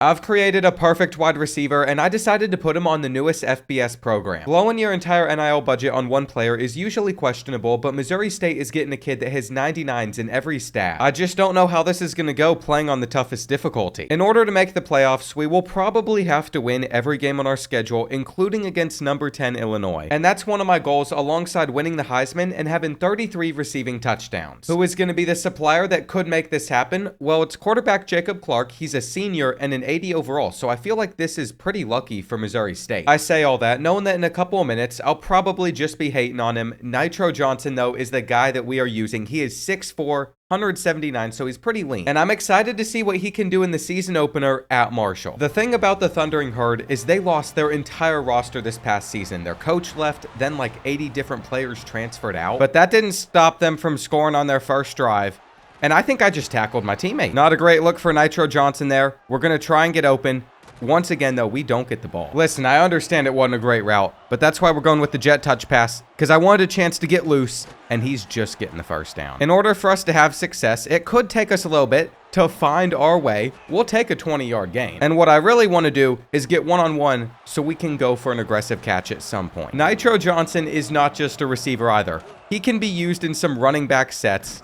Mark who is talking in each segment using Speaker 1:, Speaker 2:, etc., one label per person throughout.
Speaker 1: I've created a perfect wide receiver, and I decided to put him on the newest FBS program. Blowing your entire NIL budget on one player is usually questionable, but Missouri State is getting a kid that has 99s in every stat. I just don't know how this is going to go playing on the toughest difficulty. In order to make the playoffs, we will probably have to win every game on our schedule, including against number 10 Illinois. And that's one of my goals, alongside winning the Heisman and having 33 receiving touchdowns. Who is going to be the supplier that could make this happen? Well, it's quarterback Jacob Clark. He's a senior and an 80 overall, so I feel like this is pretty lucky for Missouri State. I say all that, knowing that in a couple of minutes, I'll probably just be hating on him. Nitro Johnson, though, is the guy that we are using. He is 6'4", 179, so he's pretty lean. And I'm excited to see what he can do in the season opener at Marshall. The thing about the Thundering Herd is they lost their entire roster this past season. Their coach left, then like 80 different players transferred out. But that didn't stop them from scoring on their first drive. And I think I just tackled my teammate. Not a great look for Nitro Johnson there. We're going to try and get open. Once again, though, we don't get the ball. Listen, I understand it wasn't a great route, but that's why we're going with the jet touch pass, because I wanted a chance to get loose, and he's just getting the first down. In order for us to have success, it could take us a little bit to find our way. We'll take a 20-yard gain. And what I really want to do is get one-on-one so we can go for an aggressive catch at some point. Nitro Johnson is not just a receiver either. He can be used in some running back sets.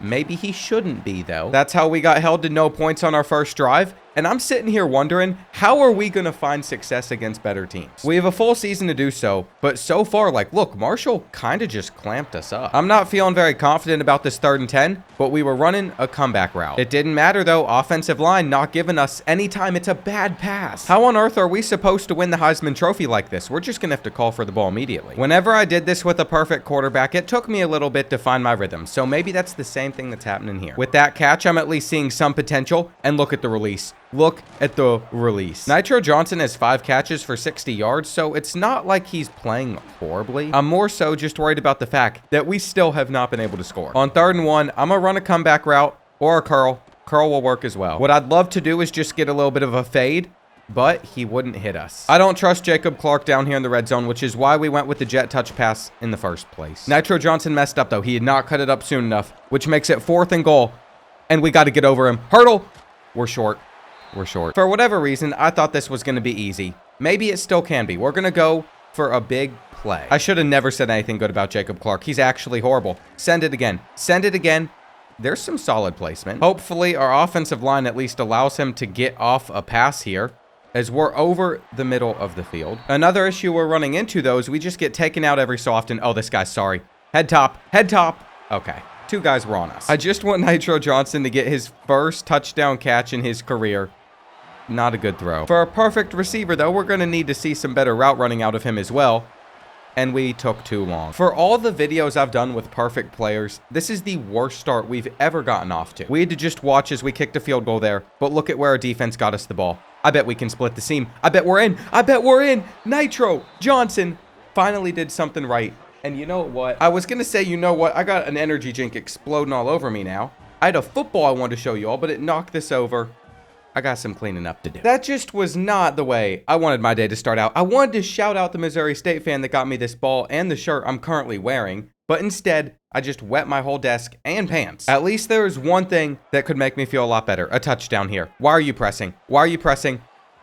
Speaker 1: Maybe he shouldn't be, though. That's how we got held to no points on our first drive. And I'm sitting here wondering, how are we going to find success against better teams? We have a full season to do so, but so far, like, look, Marshall kind of just clamped us up. I'm not feeling very confident about this 3rd and 10, but we were running a comeback route. It didn't matter, though. Offensive line not giving us any time. It's a bad pass. How on earth are we supposed to win the Heisman Trophy like this? We're just going to have to call for the ball immediately. Whenever I did this with a perfect quarterback, it took me a little bit to find my rhythm, so maybe that's the same thing that's happening here. With that catch, I'm at least seeing some potential, and look at the release. Look at the release. Nitro Johnson has 5 catches for 60 yards, so it's not like he's playing horribly. I'm more so just worried about the fact that we still have not been able to score. On 3rd and 1, I'm going to run a comeback route or a curl. Curl will work as well. What I'd love to do is just get a little bit of a fade, but he wouldn't hit us. I don't trust Jacob Clark down here in the red zone, which is why we went with the jet touch pass in the first place. Nitro Johnson messed up, though. He had not cut it up soon enough, which makes it 4th and goal, and we got to get over him. Hurdle. We're short. We're short. For whatever reason, I thought this was going to be easy. Maybe it still can be. We're going to go for a big play. I should have never said anything good about Jacob Clark. He's actually horrible. Send it again. Send it again. There's some solid placement. Hopefully, our offensive line at least allows him to get off a pass here, as we're over the middle of the field. Another issue we're running into, though, is we just get taken out every so often. Oh, this guy's sorry. Head top. Head top. Okay. 2 guys were on us. I just want Nitro Johnson to get his first touchdown catch in his career. Not a good throw. For a perfect receiver, though, we're going to need to see some better route running out of him as well. And we took too long. For all the videos I've done with perfect players, this is the worst start we've ever gotten off to. We had to just watch as we kicked a field goal there, but look at where our defense got us the ball. I bet we can split the seam. I bet we're in. I bet we're in. Nitro Johnson finally did something right. And you know what? I was going to say, you know what? I got an energy drink exploding all over me now. I had a football I wanted to show you all, but it knocked this over. I got some cleaning up to do. That just was not the way I wanted my day to start out. I wanted to shout out the Missouri State fan that got me this ball and the shirt I'm currently wearing, but instead, I just wet my whole desk and pants. At least there is one thing that could make me feel a lot better. A touchdown here. Why are you pressing? Why are you pressing?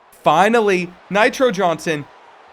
Speaker 1: Finally, Nitro Johnson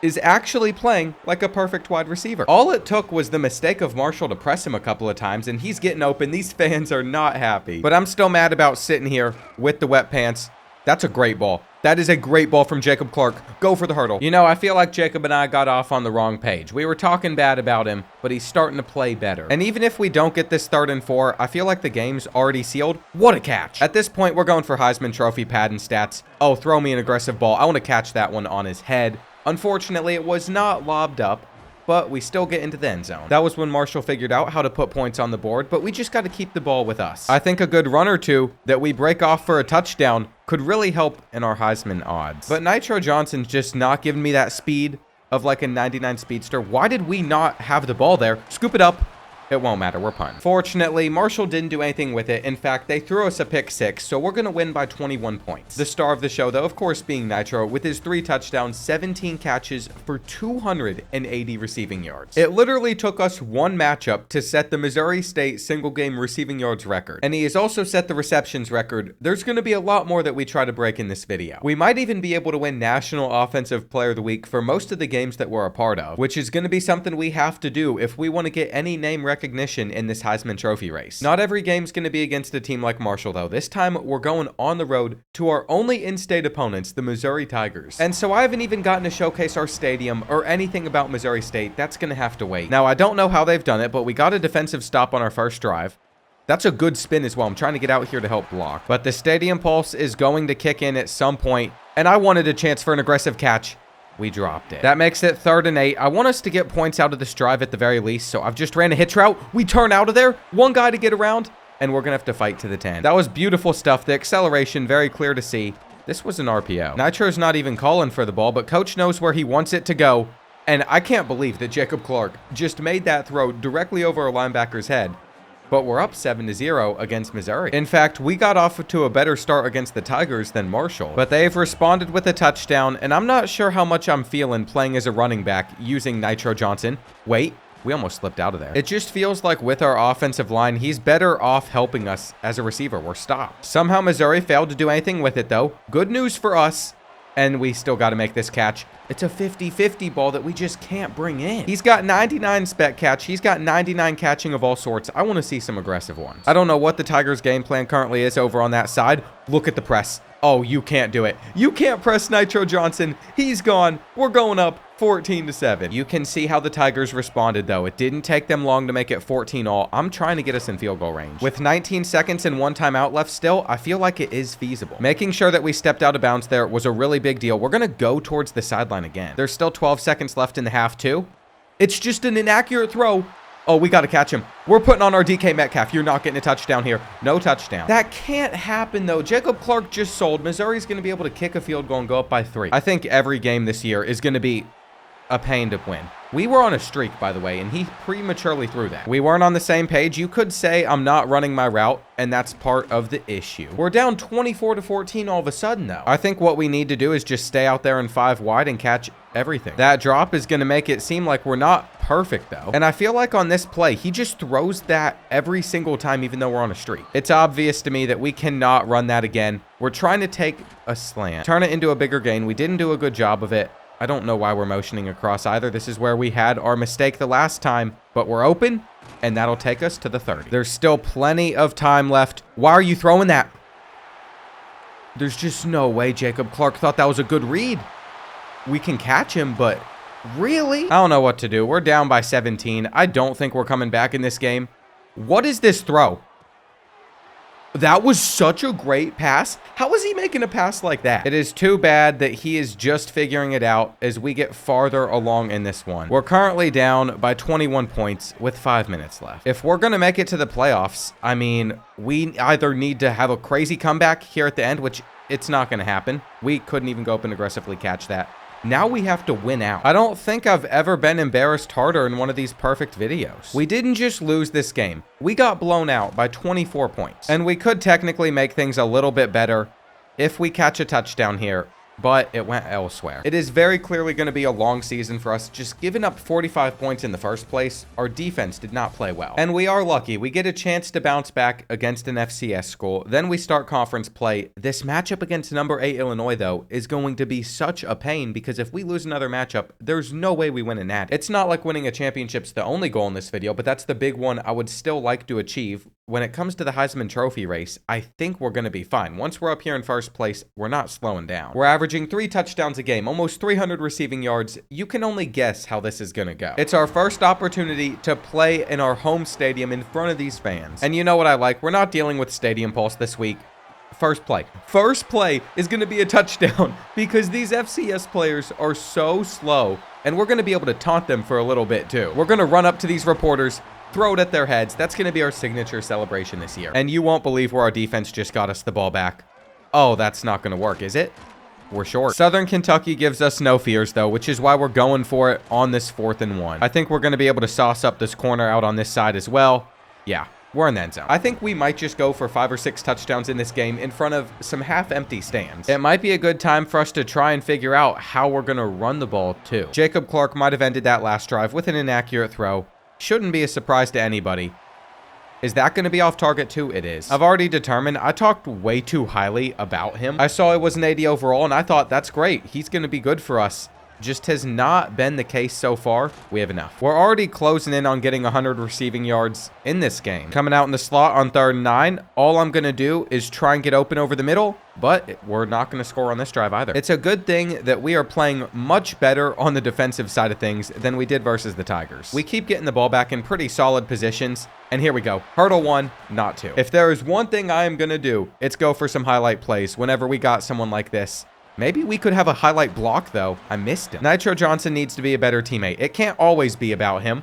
Speaker 1: is actually playing like a perfect wide receiver. All it took was the mistake of Marshall to press him a couple of times, and he's getting open. These fans are not happy. But I'm still mad about sitting here with the wet pants. That's a great ball. That is a great ball from Jacob Clark. Go for the hurdle. You know, I feel like Jacob and I got off on the wrong page. We were talking bad about him, but he's starting to play better. And even if we don't get this 3rd and 4, I feel like the game's already sealed. What a catch. At this point, we're going for Heisman Trophy pad and stats. Oh, throw me an aggressive ball. I want to catch that one on his head. Unfortunately, it was not lobbed up, but we still get into the end zone. That was when Marshall figured out how to put points on the board, but we just got to keep the ball with us. I think a good run or two that we break off for a touchdown could really help in our Heisman odds. But Nitro Johnson's just not giving me that speed of like a 99 speedster. Why did we not have the ball there? Scoop it up. It won't matter, we're punting. Fortunately, Marshall didn't do anything with it. In fact, they threw us a pick 6, so we're going to win by 21 points. The star of the show, though, of course, being Nitro, with his 3 touchdowns, 17 catches for 280 receiving yards. It literally took us one matchup to set the Missouri State single-game receiving yards record. And he has also set the receptions record. There's going to be a lot more that we try to break in this video. We might even be able to win National Offensive Player of the Week for most of the games that we're a part of, which is going to be something we have to do if we want to get any name recognition in this Heisman Trophy race. Not every game's going to be against a team like Marshall, though. This time, we're going on the road to our only in-state opponents, the Missouri Tigers. And so I haven't even gotten to showcase our stadium or anything about Missouri State. That's going to have to wait. Now, I don't know how they've done it, but we got a defensive stop on our first drive. That's a good spin as well. I'm trying to get out here to help block. But the stadium pulse is going to kick in at some point, and I wanted a chance for an aggressive catch. We dropped it. That makes it 3rd and 8. I want us to get points out of this drive at the very least, so I've just ran a hitch route. We turn out of there. One guy to get around, and we're going to have to fight to the 10. That was beautiful stuff. The acceleration, very clear to see. This was an RPO. Nitro's not even calling for the ball, but Coach knows where he wants it to go, and I can't believe that Jacob Clark just made that throw directly over a linebacker's head. But we're up 7-0 against Missouri. In fact, we got off to a better start against the Tigers than Marshall, but they've responded with a touchdown, and I'm not sure how much I'm feeling playing as a running back using Nitro Johnson. Wait, we almost slipped out of there. It just feels like with our offensive line, he's better off helping us as a receiver. We're stopped. Somehow Missouri failed to do anything with it, though. Good news for us. And we still got to make this catch. It's a 50-50 ball that we just can't bring in. He's got 99 spec catch. He's got 99 catching of all sorts. I want to see some aggressive ones. I don't know what the Tigers' game plan currently is over on that side. Look at the press. Oh, you can't do it. You can't press Nitro Johnson. He's gone. We're going up 14-7. You can see how the Tigers responded, though. It didn't take them long to make it 14-all. I'm trying to get us in field goal range. With 19 seconds and 1 timeout left still, I feel like it is feasible. Making sure that we stepped out of bounds there was a really big deal. We're going to go towards the sideline again. There's still 12 seconds left in the half, too. It's just an inaccurate throw. Oh, we got to catch him. We're putting on our DK Metcalf. You're not getting a touchdown here. No touchdown. That can't happen, though. Jacob Clark just sold. Missouri's going to be able to kick a field goal and go up by 3. I think every game this year is going to be a pain to win. We were on a streak, by the way, and he prematurely threw that. We weren't on the same page. You could say I'm not running my route, and that's part of the issue. We're down 24-14 all of a sudden, though. I think what we need to do is just stay out there in 5 wide and catch everything. That drop is going to make it seem like we're not perfect, though. And I feel like on this play, he just throws that every single time, even though we're on a streak. It's obvious to me that we cannot run that again. We're trying to take a slant, turn it into a bigger gain. We didn't do a good job of it. I don't know why we're motioning across either. This is where we had our mistake the last time, but we're open, and that'll take us to the 30. There's still plenty of time left. Why are you throwing that? There's just no way Jacob Clark thought that was a good read. We can catch him, but really? I don't know what to do. We're down by 17. I don't think we're coming back in this game. What is this throw? That was such a great pass. How is he making a pass like that? It is too bad that he is just figuring it out as we get farther along in this one. We're currently down by 21 points with 5 minutes left. If we're going to make it to the playoffs, I mean, we either need to have a crazy comeback here at the end, which it's not going to happen. We couldn't even go up and aggressively catch that. Now we have to win out. I don't think I've ever been embarrassed harder in one of these perfect videos. We didn't just lose this game. We got blown out by 24 points. And we could technically make things a little bit better if we catch a touchdown here, but it went elsewhere. It is very clearly going to be a long season for us. Just giving up 45 points in the first place, our defense did not play well. And we are lucky. We get a chance to bounce back against an FCS school. Then we start conference play. This matchup against number 8 Illinois, though, is going to be such a pain because if we lose another matchup, there's no way we win a natty. It's not like winning a championship's the only goal in this video, but that's the big one I would still like to achieve. When it comes to the Heisman Trophy race, I think we're going to be fine. Once we're up here in first place, we're not slowing down. We're averaging 3 touchdowns a game, almost 300 receiving yards. You can only guess how this is going to go. It's our first opportunity to play in our home stadium in front of these fans. And you know what I like? We're not dealing with Stadium Pulse this week. First play is going to be a touchdown because these FCS players are so slow, and we're going to be able to taunt them for a little bit too. We're going to run up to these reporters, throw it at their heads. That's going to be our signature celebration this year. And you won't believe where our defense just got us the ball back. Oh, that's not going to work, is it? we're short. Southern Kentucky gives us no fears, though, which is why we're going for it on this 4th and 1. I think we're going to be able to sauce up this corner out on this side as well. Yeah. We're in the end zone. I think we might just go for 5 or 6 touchdowns in this game in front of some half-empty stands. It might be a good time for us to try and figure out how we're going to run the ball, too. Jacob Clark might have ended that last drive with an inaccurate throw. Shouldn't be a surprise to anybody. Is that going to be off target too? It is. I've already determined I talked way too highly about him. I saw it was an 80 overall, and I thought, that's great. He's going to be good for us. Just has not been the case so far. We have enough. We're already closing in on getting 100 receiving yards in this game. Coming out in the slot on 3rd and 9. All I'm going to do is try and get open over the middle, but we're not going to score on this drive either. It's a good thing that we are playing much better on the defensive side of things than we did versus the Tigers. We keep getting the ball back in pretty solid positions, and here we go. Hurdle 1, not 2. If there is one thing I am going to do, it's go for some highlight plays whenever we got someone like this. Maybe we could have a highlight block, though. I missed him. Nitro Johnson needs to be a better teammate. It can't always be about him,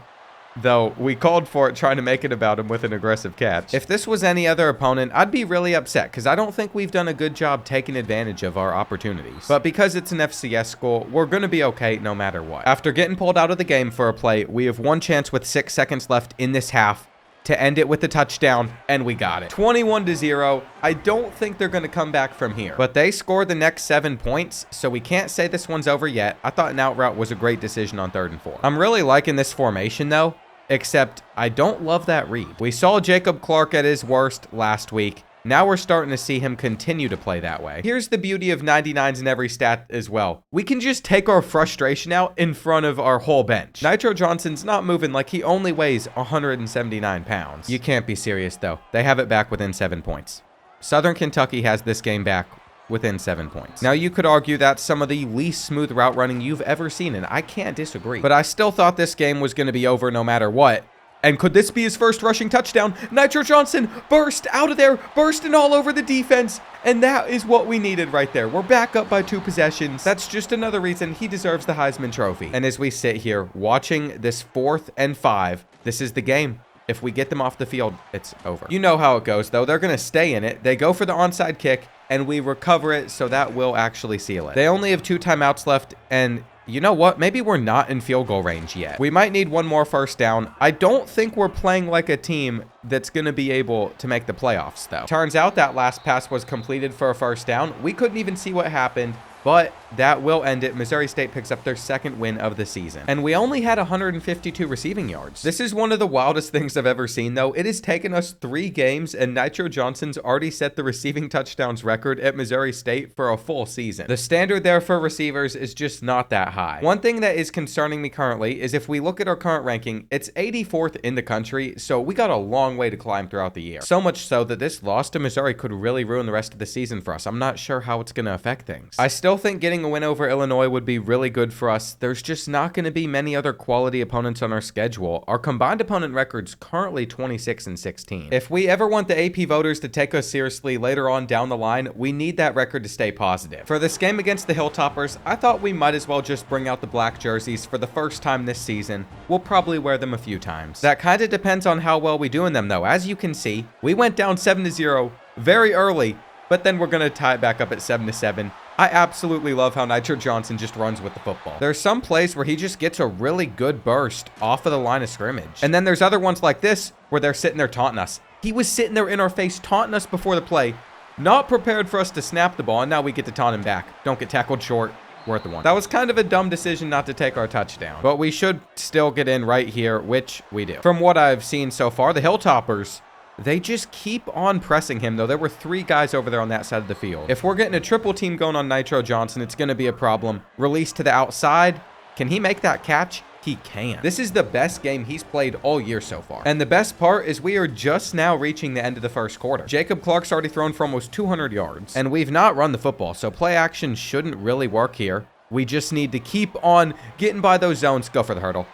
Speaker 1: though we called for it trying to make it about him with an aggressive catch. If this was any other opponent, I'd be really upset because I don't think we've done a good job taking advantage of our opportunities. But because it's an FCS school, we're going to be okay no matter what. After getting pulled out of the game for a play, we have one chance with 6 seconds left in this half to end it with a touchdown, and we got it. 21-0. I don't think they're going to come back from here, but they scored the next 7 points, so we can't say this one's over yet. I thought an out route was a great decision on 3rd and 4. I'm really liking this formation, though, except I don't love that read. We saw Jacob Clark at his worst last week. Now we're starting to see him continue to play that way. Here's the beauty of 99s in every stat as well. We can just take our frustration out in front of our whole bench. Nitro Johnson's not moving like he only weighs 179 pounds. You can't be serious, though. They have it back within 7 points. Southern Kentucky has this game back within 7 points. Now, you could argue that's some of the least smooth route running you've ever seen, and I can't disagree. But I still thought this game was going to be over no matter what. And could this be his first rushing touchdown? Nitro Johnson burst out of there, bursting all over the defense. And that is what we needed right there. We're back up by 2 possessions. That's just another reason he deserves the Heisman Trophy. And as we sit here watching this 4th and 5, this is the game. If we get them off the field, it's over. You know how it goes, though. They're going to stay in it. They go for the onside kick, and we recover it, so that will actually seal it. They only have 2 timeouts left, and you know what? Maybe we're not in field goal range yet. We might need one more first down. I don't think we're playing like a team that's going to be able to make the playoffs, though. Turns out that last pass was completed for a first down. We couldn't even see what happened, but that will end it. Missouri State picks up their 2nd win of the season. And we only had 152 receiving yards. This is one of the wildest things I've ever seen, though. It has taken us 3 games, and Nitro Johnson's already set the receiving touchdowns record at Missouri State for a full season. The standard there for receivers is just not that high. One thing that is concerning me currently is if we look at our current ranking, it's 84th in the country, so we got a long way to climb throughout the year. So much so that this loss to Missouri could really ruin the rest of the season for us. I'm not sure how it's going to affect things. I still think getting a win over Illinois would be really good for us. There's just not going to be many other quality opponents on our schedule. Our combined opponent record's currently 26-16. If we ever want the AP voters to take us seriously later on down the line, we need that record to stay positive. For this game against the Hilltoppers, I thought we might as well just bring out the black jerseys for the first time this season. We'll probably wear them a few times. That kind of depends on how well we do in them, though. As you can see, we went down 7-0 very early, but then we're going to tie it back up at 7-7. I absolutely love how Nitro Johnson just runs with the football. There's some plays where he just gets a really good burst off of the line of scrimmage. And then there's other ones like this where they're sitting there taunting us. He was sitting there in our face taunting us before the play, not prepared for us to snap the ball, and now we get to taunt him back. Don't get tackled short. Worth the one. That was kind of a dumb decision not to take our touchdown, but we should still get in right here, which we do. From what I've seen so far, the Hilltoppers, they just keep on pressing him, though. There were 3 guys over there on that side of the field. If we're getting a triple team going on Nitro Johnson, it's going to be a problem. Release to the outside. Can he make that catch? He can. This is the best game he's played all year so far. And the best part is we are just now reaching the end of the first quarter. Jacob Clark's already thrown for almost 200 yards. And we've not run the football, so play action shouldn't really work here. We just need to keep on getting by those zones. Go for the hurdle.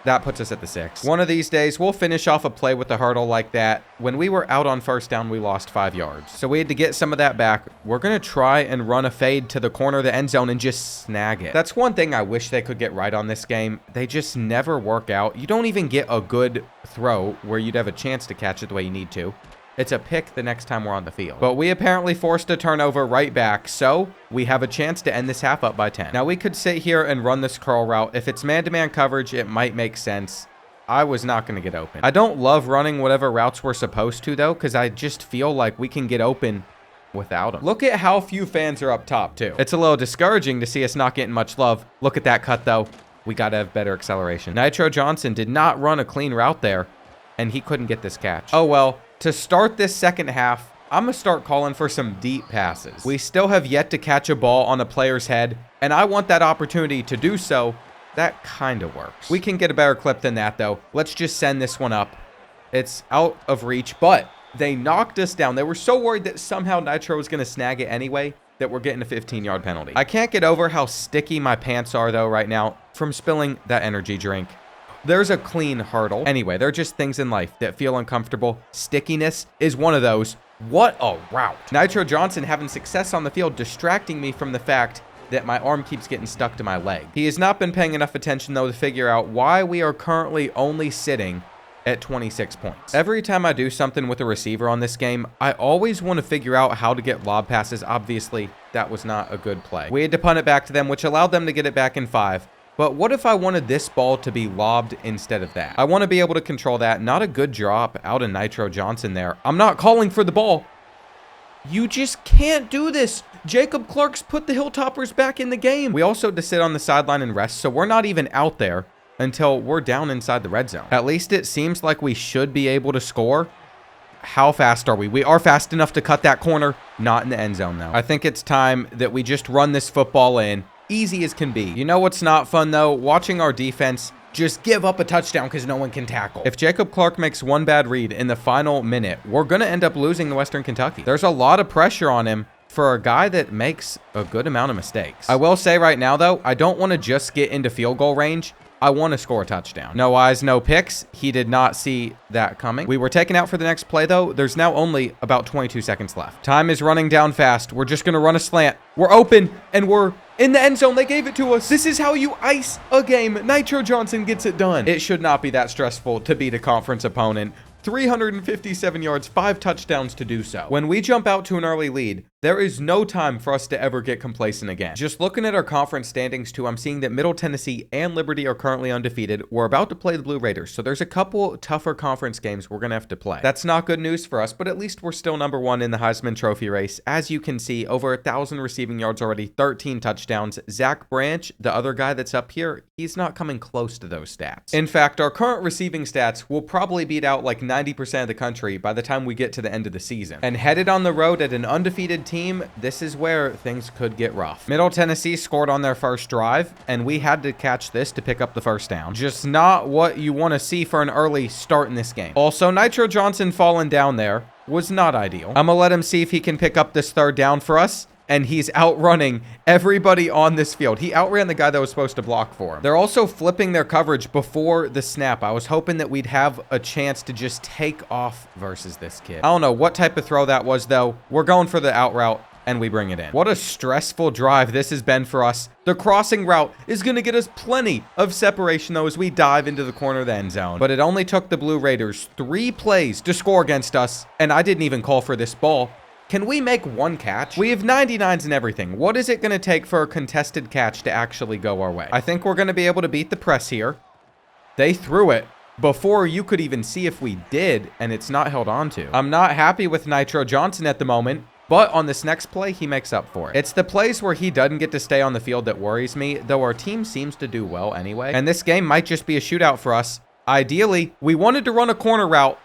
Speaker 1: That puts us at the 6. One of these days, we'll finish off a play with the hurdle like that. When we were out on first down, we lost 5 yards. So we had to get some of that back. We're going to try and run a fade to the corner of the end zone and just snag it. That's one thing I wish they could get right on this game. They just never work out. You don't even get a good throw where you'd have a chance to catch it the way you need to. it's a pick the next time we're on the field. But we apparently forced a turnover right back, so we have a chance to end this half up by 10. Now, we could sit here and run this curl route. If it's man-to-man coverage, it might make sense. I was not going to get open. I don't love running whatever routes we're supposed to, though, because I just feel like we can get open without them. Look at how few fans are up top, too. It's a little discouraging to see us not getting much love. Look at that cut, though. We got to have better acceleration. Nitro Johnson did not run a clean route there, and he couldn't get this catch. Oh, well, to start this second half, I'm going to start calling for some deep passes. We still have yet to catch a ball on a player's head, and I want that opportunity to do so. That kind of works. We can get a better clip than that, though. Let's just send this one up. It's out of reach, but they knocked us down. They were so worried that somehow Nitro was going to snag it anyway that we're getting a 15-yard penalty. I can't get over how sticky my pants are, though, right now from spilling that energy drink. There's a clean hurdle. Anyway, there are just things in life that feel uncomfortable. Stickiness is one of those. What a route. Nitro Johnson having success on the field, distracting me from the fact that my arm keeps getting stuck to my leg. He has not been paying enough attention, though, to figure out why we are currently only sitting at 26 points. Every time I do something with a receiver on this game, I always want to figure out how to get lob passes. Obviously, that was not a good play. We had to punt it back to them, which allowed them to get it back in 5. But what if I wanted this ball to be lobbed instead of that? I want to be able to control that. Not a good drop out of Nitro Johnson there. I'm not calling for the ball. You just can't do this. Jacob Clark's put the Hilltoppers back in the game. We also had to sit on the sideline and rest, so we're not even out there until we're down inside the red zone. At least it seems like we should be able to score. How fast are we? We are fast enough to cut that corner. Not in the end zone, though. I think it's time that we just run this football in. Easy as can be. You know what's not fun, though? Watching our defense just give up a touchdown because no one can tackle. If Jacob Clark makes one bad read in the final minute, we're going to end up losing to Western Kentucky. There's a lot of pressure on him for a guy that makes a good amount of mistakes. I will say right now, though, I don't want to just get into field goal range. I want to score a touchdown. No eyes, no picks. He did not see that coming. We were taken out for the next play, though. There's now only about 22 seconds left. Time is running down fast. We're just going to run a slant. We're open, and we're in the end zone. They gave it to us. This is how you ice a game. Nitro Johnson gets it done. It should not be that stressful to beat a conference opponent. 357 yards, 5 touchdowns to do so. When we jump out to an early lead, there is no time for us to ever get complacent again. Just looking at our conference standings too, I'm seeing that Middle Tennessee and Liberty are currently undefeated. We're about to play the Blue Raiders, so there's a couple tougher conference games we're gonna have to play. That's not good news for us, but at least we're still #1 in the Heisman Trophy race. As you can see, over 1,000 receiving yards already, 13 touchdowns. Zach Branch, the other guy that's up here, he's not coming close to those stats. In fact, our current receiving stats will probably beat out like 90% of the country by the time we get to the end of the season. And headed on the road at an undefeated team, this is where things could get rough. Middle Tennessee scored on their first drive, and we had to catch this to pick up the first down. Just not what you want to see for an early start in this game. Also, Nitro Johnson falling down there was not ideal. I'm gonna let him see if he can pick up this third down for us. And he's outrunning everybody on this field. He outran the guy that was supposed to block for him. They're also flipping their coverage before the snap. I was hoping that we'd have a chance to just take off versus this kid. I don't know what type of throw that was, though. We're going for the out route, and we bring it in. What a stressful drive this has been for us. The crossing route is going to get us plenty of separation, though, as we dive into the corner of the end zone. But it only took the Blue Raiders 3 plays to score against us, and I didn't even call for this ball. Can we make one catch? We have 99s and everything. What is it going to take for a contested catch to actually go our way? I think we're going to be able to beat the press here. They threw it before you could even see if we did, and it's not held on to. I'm not happy with Nitro Johnson at the moment, but on this next play, he makes up for it. It's the plays where he doesn't get to stay on the field that worries me, though our team seems to do well anyway. And this game might just be a shootout for us. Ideally, we wanted to run a corner route.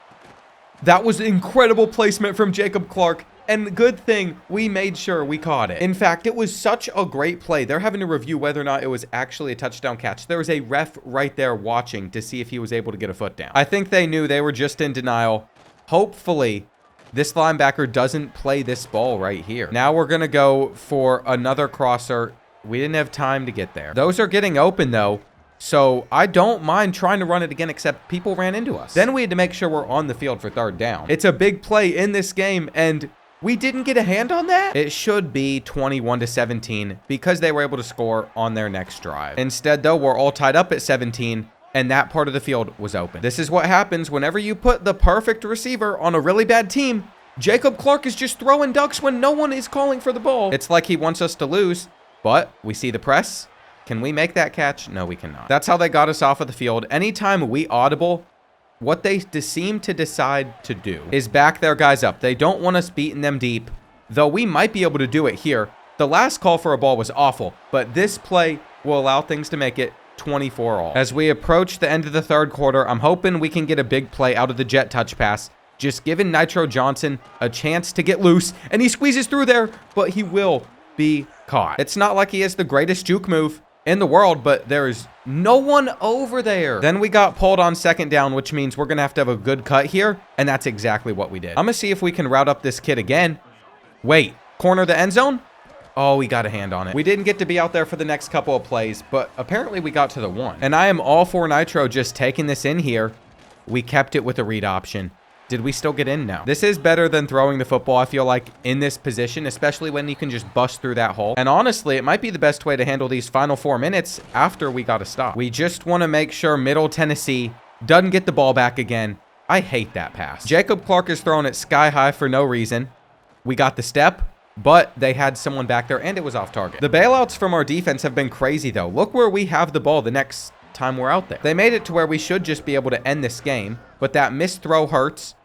Speaker 1: That was incredible placement from Jacob Clark. And good thing we made sure we caught it. In fact, it was such a great play. They're having to review whether or not it was actually a touchdown catch. There was a ref right there watching to see if he was able to get a foot down. I think they knew they were just in denial. Hopefully, this linebacker doesn't play this ball right here. Now we're going to go for another crosser. We didn't have time to get there. Those are getting open, though. So I don't mind trying to run it again, except people ran into us. Then we had to make sure we're on the field for third down. It's a big play in this game, and we didn't get a hand on that? It should be 21-17 because they were able to score on their next drive. Instead, though, we're all tied up at 17. and that part of the field was open. This is what happens whenever you put the perfect receiver on a really bad team. Jacob Clark is just throwing ducks when no one is calling for the ball. It's like he wants us to lose, but we see the press. Can we make that catch? No, we cannot. That's how they got us off of the field. Anytime we audible, what they seem to decide to do is back their guys up. They don't want us beating them deep, though we might be able to do it here. The last call for a ball was awful, but this play will allow things to make it 24 all. As we approach the end of the third quarter, I'm hoping we can get a big play out of the jet touch pass, just giving Nitro Johnson a chance to get loose, and he squeezes through there, but he will be caught. It's not like he has the greatest juke move in the world, but there is no one over there. Then we got pulled on second down, which means we're gonna have to have a good cut here, and that's exactly what we did. I'm gonna see if we can route up this kid again. Wait, corner the end zone? Oh, we got a hand on it. We didn't get to be out there for the next couple of plays, but apparently we got to the one. And I am all for Nitro just taking this in here. We kept it with a read option. Did we still get in now? This is better than throwing the football, I feel like, in this position, especially when you can just bust through that hole. And honestly, it might be the best way to handle these final 4 minutes after we got a stop. We just want to make sure Middle Tennessee doesn't get the ball back again. I hate that pass. Jacob Clark is throwing it sky high for no reason. We got the step, but they had someone back there, and it was off target. The bailouts from our defense have been crazy, though. Look where we have the ball the next time we're out there. They made it to where we should just be able to end this game, but that missed throw hurts.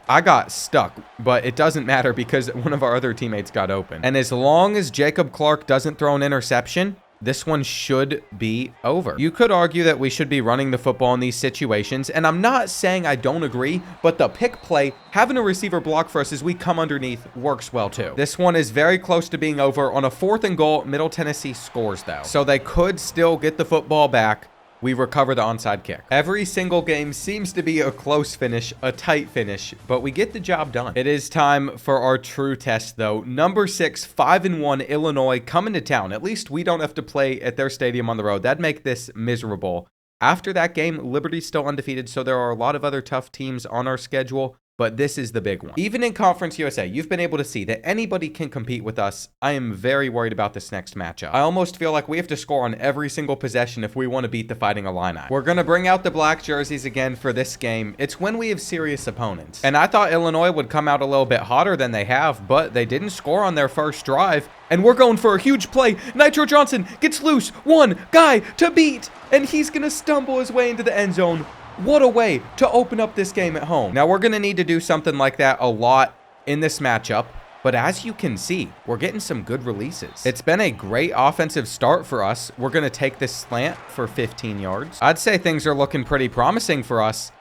Speaker 1: I got stuck, but it doesn't matter because one of our other teammates got open. And as long as Jacob Clark doesn't throw an interception, this one should be over. You could argue that we should be running the football in these situations, and I'm not saying I don't agree, but the pick play, having a receiver block for us as we come underneath, works well too. This one is very close to being over. On a 4th and goal, Middle Tennessee scores though, so they could still get the football back. We recover the onside kick. Every single game seems to be a close finish, a tight finish, but we get the job done. It is time for our true test, though. Number 6, 5-1 Illinois coming to town. At least we don't have to play at their stadium on the road. That'd make this miserable. After that game, Liberty's still undefeated, so there are a lot of other tough teams on our schedule, but this is the big one. Even in Conference USA, you've been able to see that anybody can compete with us. I am very worried about this next matchup. I almost feel like we have to score on every single possession if we want to beat the Fighting Illini. We're going to bring out the black jerseys again for this game. It's when we have serious opponents. And I thought Illinois would come out a little bit hotter than they have, but they didn't score on their first drive. And we're going for a huge play. Nitro Johnson gets loose. One guy to beat, and he's going to stumble his way into the end zone. What a way to open up this game at home. Now, we're going to need to do something like that a lot in this matchup, but as you can see, we're getting some good releases. It's been a great offensive start for us. We're going to take this slant for 15 yards. I'd say things are looking pretty promising for us,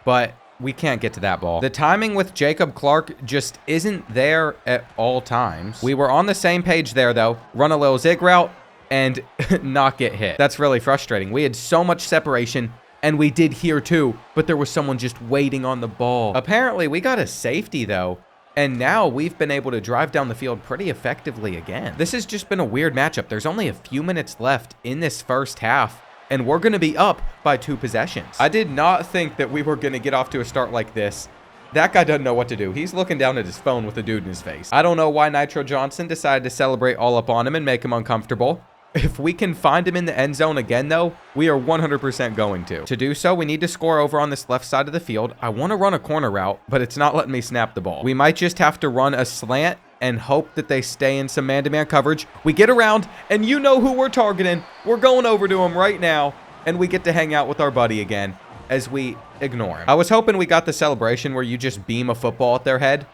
Speaker 1: but we can't get to that ball. The timing with Jacob Clark just isn't there at all times. We were on the same page there, though. Run a little zig route and not get hit. That's really frustrating. We had so much separation. And we did here too, but there was someone just waiting on the ball. Apparently, we got a safety though, and now we've been able to drive down the field pretty effectively again. This has just been a weird matchup. There's only a few minutes left in this first half, and we're going to be up by 2 possessions. I did not think that we were going to get off to a start like this. That guy doesn't know what to do. He's looking down at his phone with a dude in his face. I don't know why Nitro Johnson decided to celebrate all up on him and make him uncomfortable. If we can find him in the end zone again, though, we are 100% going to. To do so, we need to score over on this left side of the field. I want to run a corner route, but it's not letting me snap the ball. We might just have to run a slant and hope that they stay in some man-to-man coverage. We get around, and you know who we're targeting. We're going over to him right now, and we get to hang out with our buddy again as we ignore him. I was hoping we got the celebration where you just beam a football at their head.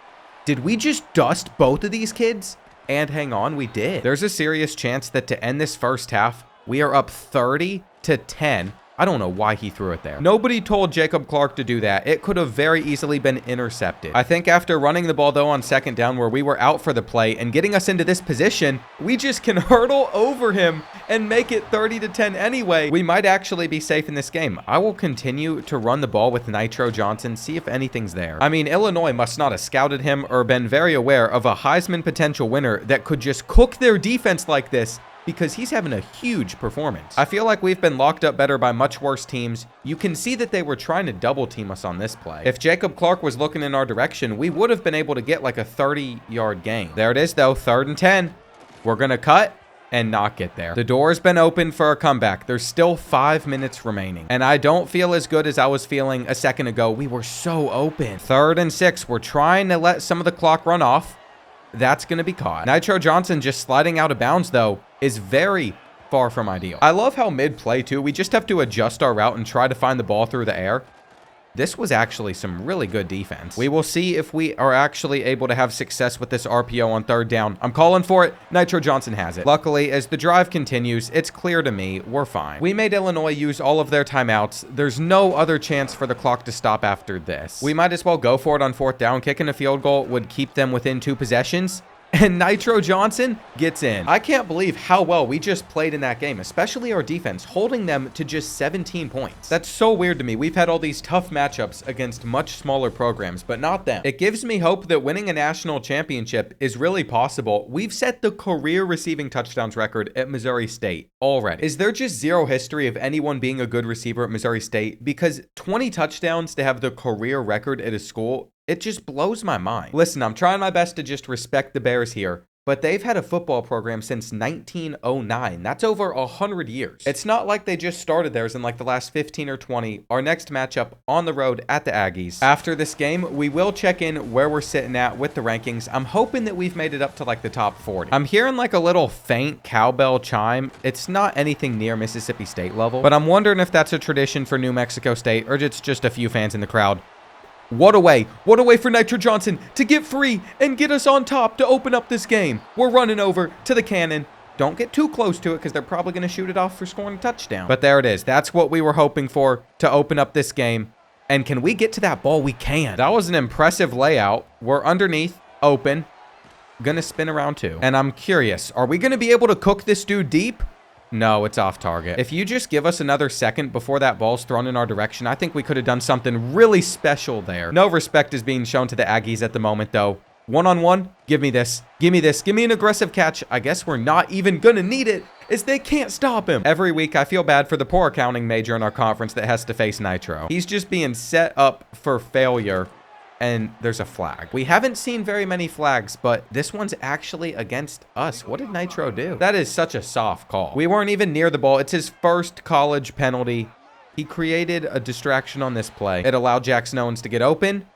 Speaker 1: Did we just dust both of these kids? And hang on, we did. There's a serious chance that to end this first half, we are up 30-10. I don't know why he threw it there. Nobody told Jacob Clark to do that. It could have very easily been intercepted. I think after running the ball, though, on second down where we were out for the play and getting us into this position, we just can hurdle over him and make it 30-10 anyway. We might actually be safe in this game. I will continue to run the ball with Nitro Johnson, see if anything's there. I mean, Illinois must not have scouted him or been very aware of a Heisman potential winner that could just cook their defense like this, because he's having a huge performance. I feel like we've been locked up better by much worse teams. You can see that they were trying to double team us on this play. If Jacob Clark was looking in our direction, we would have been able to get like a 30-yard gain. There it is though, 3rd and 10. We're gonna cut, and not get there. The door's been open for a comeback. There's still 5 minutes remaining, and I don't feel as good as I was feeling a second ago. We were so open. 3rd and 6. We're trying to let some of the clock run off. That's going to be caught. Nitro Johnson just sliding out of bounds, though, is very far from ideal. I love how mid-play, too, we just have to adjust our route and try to find the ball through the air. This was actually some really good defense. We will see if we are actually able to have success with this RPO on 3rd down. I'm calling for it. Nitro Johnson has it. Luckily, as the drive continues, it's clear to me we're fine. We made Illinois use all of their timeouts. There's no other chance for the clock to stop after this. We might as well go for it on 4th down. Kicking a field goal would keep them within 2 possessions. And Nitro Johnson gets in. I can't believe how well we just played in that game, especially our defense, holding them to just 17 points. That's so weird to me. We've had all these tough matchups against much smaller programs, but not them. It gives me hope that winning a national championship is really possible. We've set the career receiving touchdowns record at Missouri State already. Is there just zero history of anyone being a good receiver at Missouri State? Because 20 touchdowns to have the career record at a school, it just blows my mind. Listen, I'm trying my best to just respect the Bears here, but they've had a football program since 1909. That's over 100 years. It's not like they just started theirs in like the last 15 or 20. Our next matchup on the road at the Aggies. After this game, we will check in where we're sitting at with the rankings. I'm hoping that we've made it up to like the top 40. I'm hearing like a little faint cowbell chime. It's not anything near Mississippi State level, but I'm wondering if that's a tradition for New Mexico State or it's just a few fans in the crowd. What a way for Nitro Johnson to get free and get us on top to open up this game. We're running over to the cannon. Don't get too close to it because they're probably going to shoot it off for scoring a touchdown. But there it is. That's what we were hoping for to open up this game. And can we get to that ball? We can. That was an impressive layout. We're underneath, open. Gonna spin around too. And I'm curious, are we going to be able to cook this dude deep? No, it's off target. If you just give us another second before that ball's thrown in our direction, I think we could have done something really special there. No respect is being shown to the Aggies at the moment, though. One-on-one, give me this. Give me this. Give me an aggressive catch. I guess we're not even gonna need it, as they can't stop him. Every week, I feel bad for the poor accounting major in our conference that has to face Nitro. He's just being set up for failure. And there's a flag. We haven't seen very many flags, but this one's actually against us. What did Nitro do? That is such a soft call. We weren't even near the ball. It's his first college penalty. He created a distraction on this play. It allowed Jackson Owens to get open.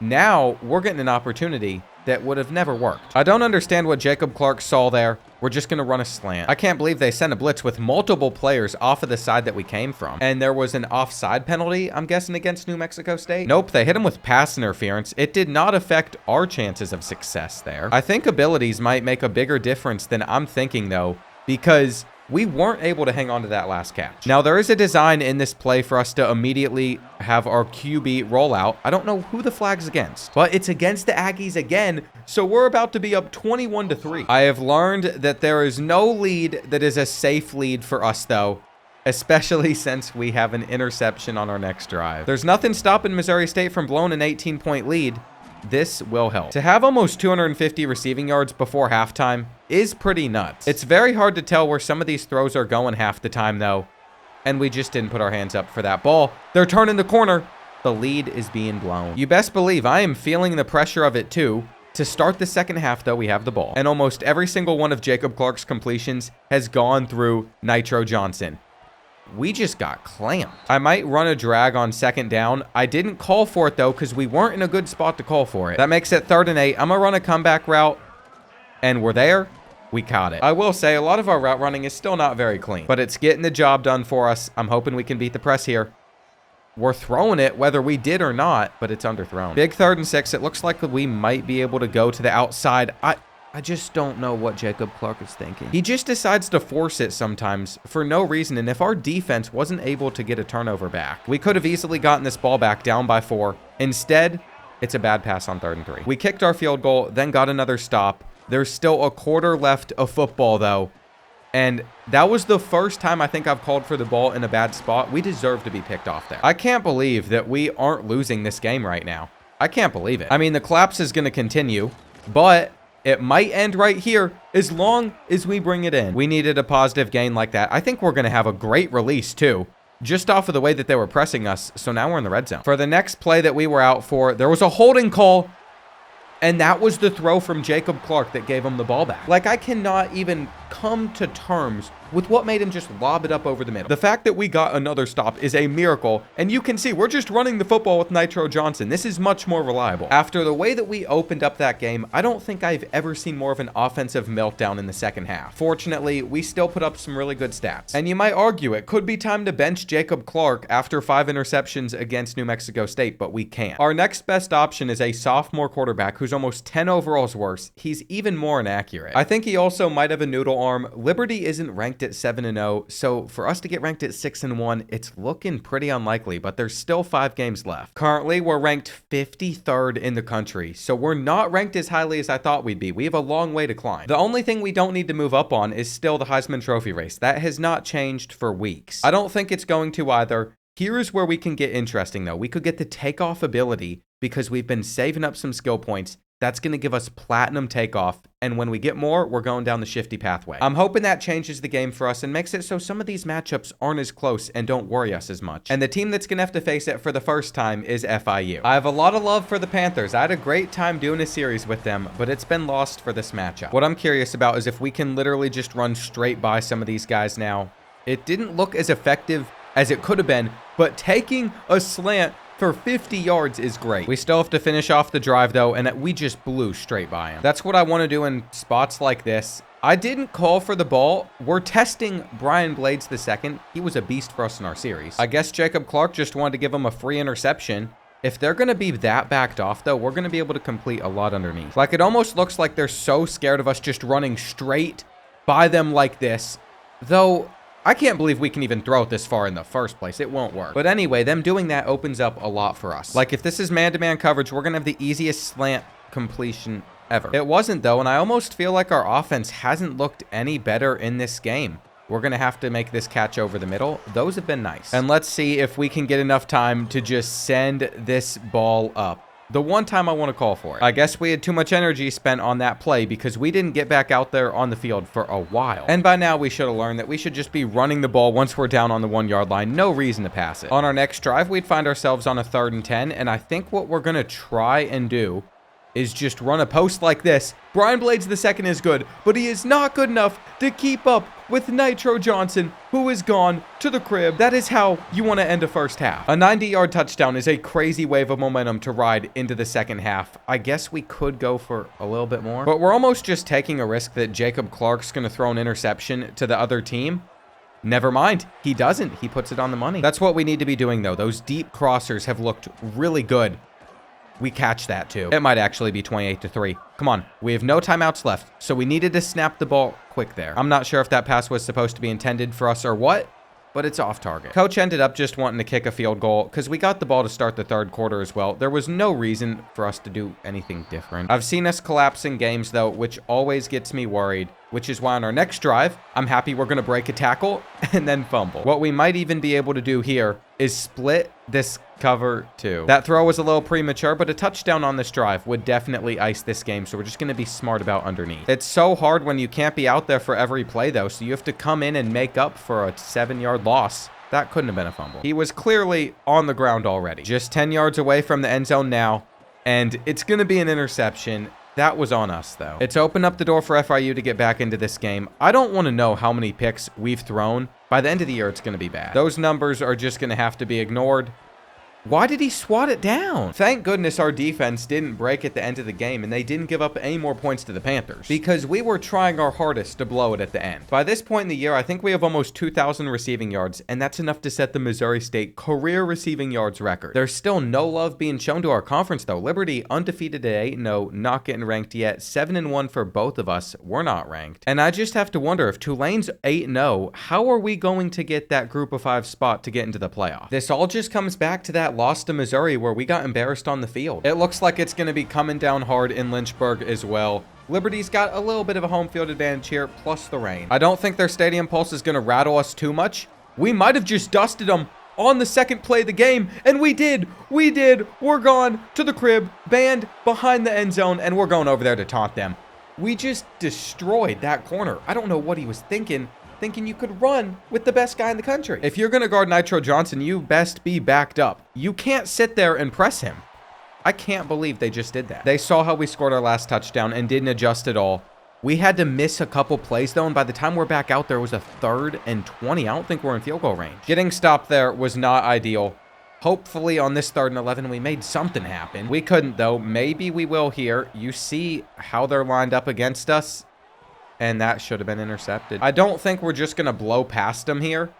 Speaker 1: Now we're getting an opportunity that would have never worked. I don't understand what Jacob Clark saw there. We're just going to run a slant. I can't believe they sent a blitz with multiple players off of the side that we came from. And there was an offside penalty, I'm guessing, against New Mexico State. Nope, they hit him with pass interference. It did not affect our chances of success there. I think abilities might make a bigger difference than I'm thinking, though, because we weren't able to hang on to that last catch. Now, there is a design in this play for us to immediately have our QB roll out. I don't know who the flag's against, but it's against the Aggies again, so we're about to be up 21-3. I have learned that there is no lead that is a safe lead for us, though, especially since we have an interception on our next drive. There's nothing stopping Missouri State from blowing an 18-point lead. This will help. To have almost 250 receiving yards before halftime is pretty nuts. It's very hard to tell where some of these throws are going half the time, though, and we just didn't put our hands up for that ball. They're turning the corner. The lead is being blown. You best believe I am feeling the pressure of it, too. To start the second half, though, we have the ball, and almost every single one of Jacob Clark's completions has gone through Nitro Johnson. We just got clamped. I might run a drag on 2nd down. I didn't call for it, though, because we weren't in a good spot to call for it. That makes it 3rd and 8. I'm going to run a comeback route, and we're there. We caught it. I will say a lot of our route running is still not very clean, but it's getting the job done for us. I'm hoping we can beat the press here. We're throwing it whether we did or not, but it's underthrown. Big 3rd and 6. It looks like we might be able to go to the outside. I just don't know what Jacob Clark is thinking. He just decides to force it sometimes for no reason, and if our defense wasn't able to get a turnover back, we could have easily gotten this ball back down by 4. Instead, it's a bad pass on 3rd and 3. We kicked our field goal, then got another stop. There's still a quarter left of football, though, and that was the first time I think I've called for the ball in a bad spot. We deserve to be picked off there. I can't believe that we aren't losing this game right now. I can't believe it. I mean, the collapse is going to continue, but it might end right here as long as we bring it in. We needed a positive gain like that. I think we're going to have a great release too, just off of the way that they were pressing us. So now we're in the red zone. For the next play that we were out for, there was a holding call, and that was the throw from Jacob Clark that gave him the ball back. Like, I cannot even come to terms with what made him just lob it up over the middle. The fact that we got another stop is a miracle, and you can see we're just running the football with Nitro Johnson. This is much more reliable. After the way that we opened up that game, I don't think I've ever seen more of an offensive meltdown in the second half. Fortunately, we still put up some really good stats. And you might argue it could be time to bench Jacob Clark after 5 interceptions against New Mexico State, but we can't. Our next best option is a sophomore quarterback who's almost 10 overalls worse. He's even more inaccurate. I think he also might have a noodle arm. Liberty isn't ranked at 7-0, so for us to get ranked at 6-1, it's looking pretty unlikely, but there's still 5 games left. Currently, we're ranked 53rd in the country, so we're not ranked as highly as I thought we'd be. We have a long way to climb. The only thing we don't need to move up on is still the Heisman Trophy race. That has not changed for weeks. I don't think it's going to either. Here is where we can get interesting, though. We could get the takeoff ability because we've been saving up some skill points. That's going to give us platinum takeoff, and when we get more, we're going down the shifty pathway. I'm hoping that changes the game for us and makes it so some of these matchups aren't as close and don't worry us as much. And the team that's going to have to face it for the first time is FIU. I have a lot of love for the Panthers. I had a great time doing a series with them, but it's been lost for this matchup. What I'm curious about is if we can literally just run straight by some of these guys now. It didn't look as effective as it could have been, but taking a slant for 50 yards is great. We still have to finish off the drive, though, and we just blew straight by him. That's what I want to do in spots like this. I didn't call for the ball. We're testing Brian Blades II. He was a beast for us in our series. I guess Jacob Clark just wanted to give him a free interception. If they're going to be that backed off, though, we're going to be able to complete a lot underneath. Like, it almost looks like they're so scared of us just running straight by them like this, though I can't believe we can even throw it this far in the first place. It won't work. But anyway, them doing that opens up a lot for us. Like, if this is man-to-man coverage, we're going to have the easiest slant completion ever. It wasn't, though, and I almost feel like our offense hasn't looked any better in this game. We're going to have to make this catch over the middle. Those have been nice. And let's see if we can get enough time to just send this ball up. The one time I want to call for it. I guess we had too much energy spent on that play because we didn't get back out there on the field for a while. And by now we should have learned that we should just be running the ball once we're down on the 1 yard line. No reason to pass it. On our next drive, we'd find ourselves on a 3rd and 10. And I think what we're going to try and do is just run a post like this. Brian Blades II is good, but he is not good enough to keep up with Nitro Johnson, who is gone to the crib. That is how you want to end a first half. A 90-yard touchdown is a crazy wave of momentum to ride into the second half. I guess we could go for a little bit more, but we're almost just taking a risk that Jacob Clark's going to throw an interception to the other team. Never mind. He doesn't. He puts it on the money. That's what we need to be doing, though. Those deep crossers have looked really good. We catch that too. It might actually be 28-3. Come on. We have no timeouts left, so we needed to snap the ball quick there. I'm not sure if that pass was supposed to be intended for us or what, but it's off target. Coach ended up just wanting to kick a field goal because we got the ball to start the 3rd quarter as well. There was no reason for us to do anything different. I've seen us collapse in games, though, which always gets me worried, which is why on our next drive, I'm happy we're going to break a tackle and then fumble. What we might even be able to do here is split this cover 2. That throw was a little premature, but a touchdown on this drive would definitely ice this game, so we're just going to be smart about underneath. It's so hard when you can't be out there for every play, though, so you have to come in and make up for a 7-yard loss. That couldn't have been a fumble. He was clearly on the ground already. Just 10 yards away from the end zone now, and it's going to be an interception. That was on us, though. It's opened up the door for FIU to get back into this game. I don't want to know how many picks we've thrown. By the end of the year, it's going to be bad. Those numbers are just going to have to be ignored. Why did he swat it down? Thank goodness our defense didn't break at the end of the game and they didn't give up any more points to the Panthers because we were trying our hardest to blow it at the end. By this point in the year, I think we have almost 2,000 receiving yards, and that's enough to set the Missouri State career receiving yards record. There's still no love being shown to our conference, though. Liberty undefeated at 8-0, not getting ranked yet. 7-1 for both of us. We're not ranked. And I just have to wonder, if Tulane's 8-0, how are we going to get that group of 5 spot to get into the playoff? This all just comes back to that loss to Missouri where we got embarrassed on the field. It looks like it's going to be coming down hard in Lynchburg as well. Liberty's got a little bit of a home field advantage here, plus the rain. I don't think their stadium pulse is going to rattle us too much. We might have just dusted them on the second play of the game, and we did. We did. We're gone to the crib, band behind the end zone, and we're going over there to taunt them. We just destroyed that corner. I don't know what he was thinking you could run with the best guy in the country. If you're going to guard Nitro Johnson, you best be backed up. You can't sit there and press him. I can't believe they just did that. They saw how we scored our last touchdown and didn't adjust at all. We had to miss a couple plays, though, and by the time we're back out there, it was a 3rd and 20. I don't think we're in field goal range. Getting stopped there was not ideal. Hopefully, on this 3rd and 11, we made something happen. We couldn't, though. Maybe we will here. You see how they're lined up against us, and that should have been intercepted. I don't think we're just going to blow past them here,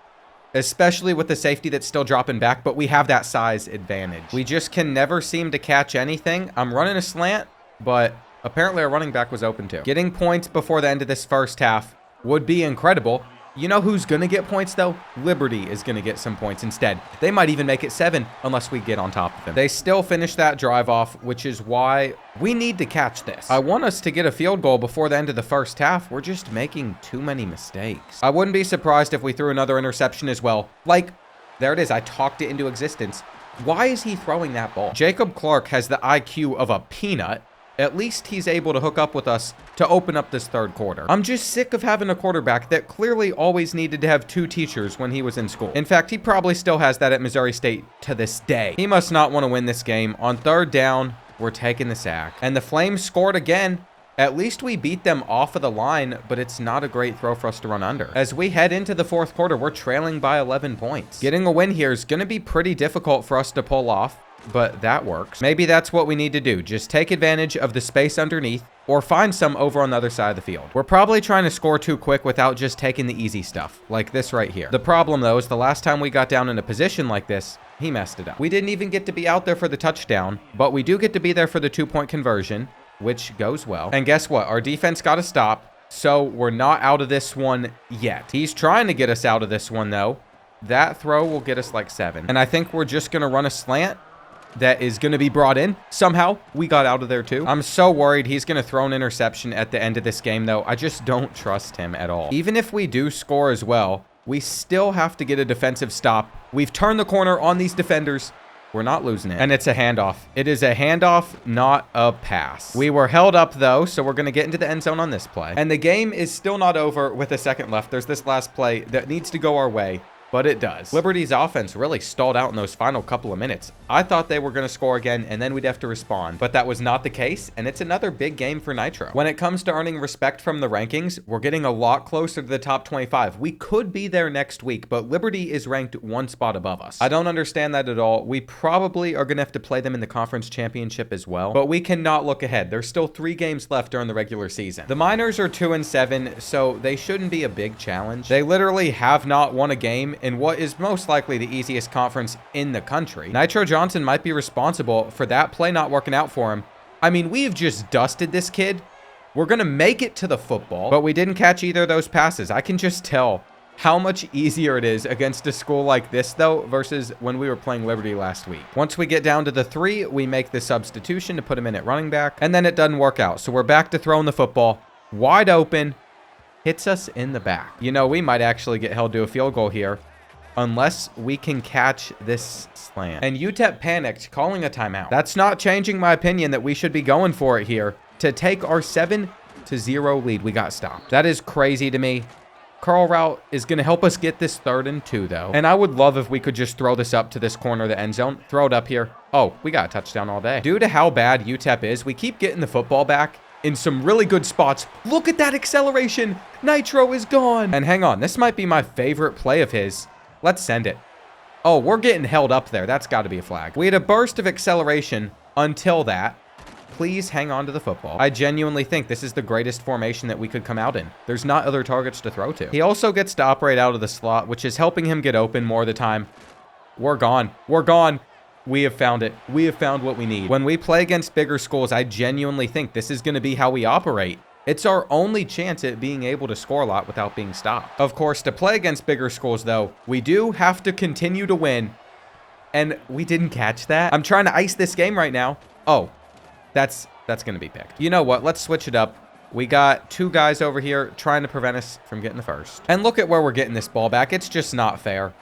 Speaker 1: especially with the safety that's still dropping back, but we have that size advantage. We just can never seem to catch anything. I'm running a slant, but apparently our running back was open too. Getting points before the end of this first half would be incredible. You know who's going to get points, though? Liberty is going to get some points instead. They might even make it 7 unless we get on top of them. They still finish that drive off, which is why we need to catch this. I want us to get a field goal before the end of the first half. We're just making too many mistakes. I wouldn't be surprised if we threw another interception as well. Like, there it is. I talked it into existence. Why is he throwing that ball? Jacob Clark has the IQ of a peanut. At least he's able to hook up with us to open up this 3rd quarter. I'm just sick of having a quarterback that clearly always needed to have 2 teachers when he was in school. In fact, he probably still has that at Missouri State to this day. He must not want to win this game. On 3rd down, we're taking the sack. And the Flames scored again. At least we beat them off of the line, but it's not a great throw for us to run under. As we head into the 4th quarter, we're trailing by 11 points. Getting a win here is going to be pretty difficult for us to pull off, but that works. Maybe that's what we need to do. Just take advantage of the space underneath or find some over on the other side of the field. We're probably trying to score too quick without just taking the easy stuff, like this right here. The problem, though, is the last time we got down in a position like this, he messed it up. We didn't even get to be out there for the touchdown, but we do get to be there for the 2-point conversion, which goes well. And guess what? Our defense got to stop, so we're not out of this one yet. He's trying to get us out of this one, though. That throw will get us like 7. And I think we're just going to run a slant that is going to be brought in. Somehow, we got out of there too. I'm so worried he's going to throw an interception at the end of this game, though. I just don't trust him at all. Even if we do score as well, we still have to get a defensive stop. We've turned the corner on these defenders. We're not losing it. And it's a handoff. It is a handoff, not a pass. We were held up, though, so we're going to get into the end zone on this play. And the game is still not over with a second left. There's this last play that needs to go our way, but it does. Liberty's offense really stalled out in those final couple of minutes. I thought they were going to score again, and then we'd have to respond, but that was not the case, and it's another big game for Nitro. When it comes to earning respect from the rankings, we're getting a lot closer to the top 25. We could be there next week, but Liberty is ranked 1 spot above us. I don't understand that at all. We probably are going to have to play them in the conference championship as well, but we cannot look ahead. There's still 3 games left during the regular season. The Miners are 2-7, so they shouldn't be a big challenge. They literally have not won a game in what is most likely the easiest conference in the country. Nitro Johnson might be responsible for that play not working out for him. I mean, we've just dusted this kid. We're going to make it to the football, but we didn't catch either of those passes. I can just tell how much easier it is against a school like this, though, versus when we were playing Liberty last week. Once we get down to the 3, we make the substitution to put him in at running back, and then it doesn't work out. So we're back to throwing the football wide open, hits us in the back. You know, we might actually get held to a field goal here, unless we can catch this slant. And UTEP panicked, calling a timeout. That's not changing my opinion that we should be going for it here to take our 7-0 lead. We got stopped. That is crazy to me. Curl route is going to help us get this 3rd and 2, though. And I would love if we could just throw this up to this corner of the end zone. Throw it up here. Oh, we got a touchdown all day. Due to how bad UTEP is, we keep getting the football back in some really good spots. Look at that acceleration. Nitro is gone. And hang on, this might be my favorite play of his. Let's send it. Oh, we're getting held up there. That's got to be a flag. We had a burst of acceleration until that. Please hang on to the football. I genuinely think this is the greatest formation that we could come out in. There's not other targets to throw to. He also gets to operate out of the slot, which is helping him get open more of the time. We're gone. We're gone. We have found it. We have found what we need. When we play against bigger schools, I genuinely think this is going to be how we operate. It's our only chance at being able to score a lot without being stopped. Of course, to play against bigger schools, though, we do have to continue to win. And we didn't catch that. I'm trying to ice this game right now. Oh, that's going to be picked. You know what? Let's switch it up. We got 2 guys over here trying to prevent us from getting the first. And look at where we're getting this ball back. It's just not fair.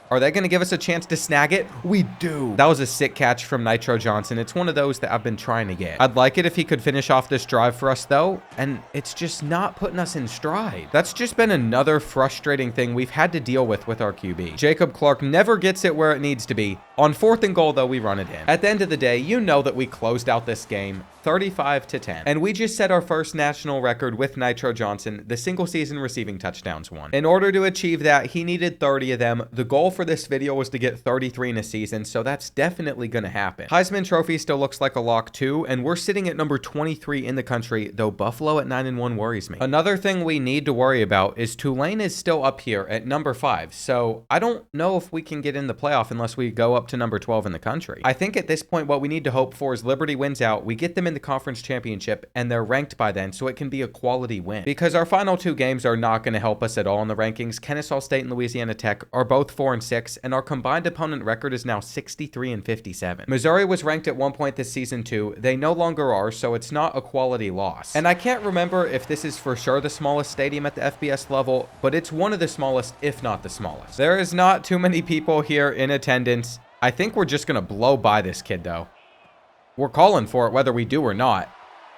Speaker 1: Are they going to give us a chance to snag it? We do. That was a sick catch from Nitro Johnson. It's one of those that I've been trying to get. I'd like it if he could finish off this drive for us, though, and it's just not putting us in stride. That's just been another frustrating thing we've had to deal with our QB. Jacob Clark never gets it where it needs to be. On 4th and goal, though, we run it in. At the end of the day, you know that we closed out this game 35-10. And we just set our first national record with Nitro Johnson, the single season receiving touchdowns one. In order to achieve that, he needed 30 of them. The goal for this video was to get 33 in a season, so that's definitely going to happen. Heisman Trophy still looks like a lock too, and we're sitting at number 23 in the country, though Buffalo at 9-1 worries me. Another thing we need to worry about is Tulane is still up here at number 5, so I don't know if we can get in the playoff unless we go up to number 12 in the country. I think at this point what we need to hope for is Liberty wins out, we get them in the conference championship, and they're ranked by then, so it can be a quality win. Because our final 2 games are not going to help us at all in the rankings. Kennesaw State and Louisiana Tech are both 4-6, and our combined opponent record is now 63-57. Missouri was ranked at one point this season too. They no longer are, so it's not a quality loss. And I can't remember if this is for sure the smallest stadium at the FBS level, but it's one of the smallest, if not the smallest. There is not too many people here in attendance. I think we're just going to blow by this kid though. We're calling for it whether we do or not.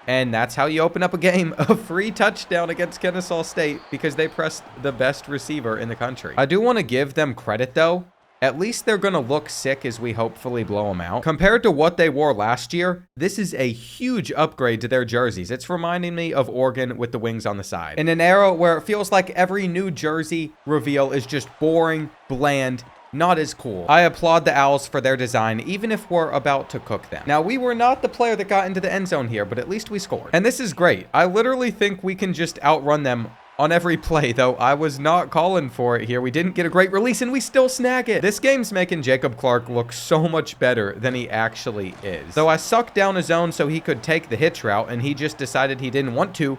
Speaker 1: And that's how you open up a game. A free touchdown against Kennesaw State because they pressed the best receiver in the country. I do want to give them credit though. At least they're going to look sick as we hopefully blow them out. Compared to what they wore last year, this is a huge upgrade to their jerseys. It's reminding me of Oregon with the wings on the side. In an era where it feels like every new jersey reveal is just boring, bland, not as cool. I applaud the Owls for their design, even if we're about to cook them. Now, we were not the player that got into the end zone here, but at least we scored. And this is great. I literally think we can just outrun them on every play, though I was not calling for it here. We didn't get a great release, and we still snag it. This game's making Jacob Clark look so much better than he actually is. Though I sucked down a zone so he could take the hitch route, and he just decided he didn't want to.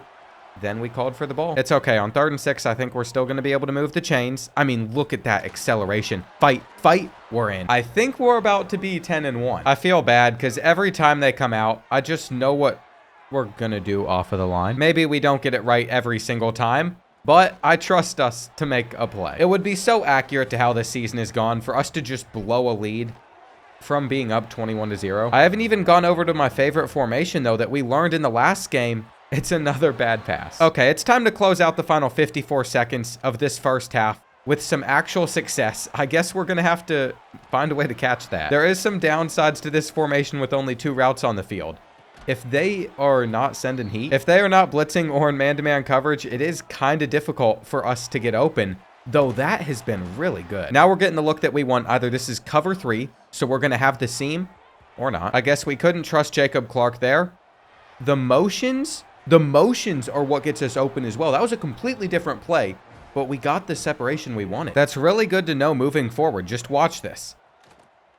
Speaker 1: Then we called for the ball. It's okay. On 3rd and 6, I think we're still going to be able to move the chains. I mean, look at that acceleration. Fight, fight. We're in. I think we're about to be 10-1. I feel bad because every time they come out, I just know what we're going to do off of the line. Maybe we don't get it right every single time, but I trust us to make a play. It would be so accurate to how this season has gone for us to just blow a lead from being up 21-0. I haven't even gone over to my favorite formation, though, that we learned in the last game. It's another bad pass. Okay, it's time to close out the final 54 seconds of this first half with some actual success. I guess we're going to have to find a way to catch that. There is some downsides to this formation with only 2 routes on the field. If they are not sending heat, if they are not blitzing or in man-to-man coverage, it is kind of difficult for us to get open, though that has been really good. Now we're getting the look that we want. Either this is cover 3, so we're going to have the seam, or not. I guess we couldn't trust Jacob Clark there. The motions are what gets us open as well. That was a completely different play, but we got the separation we wanted. That's really good to know moving forward. Just watch this.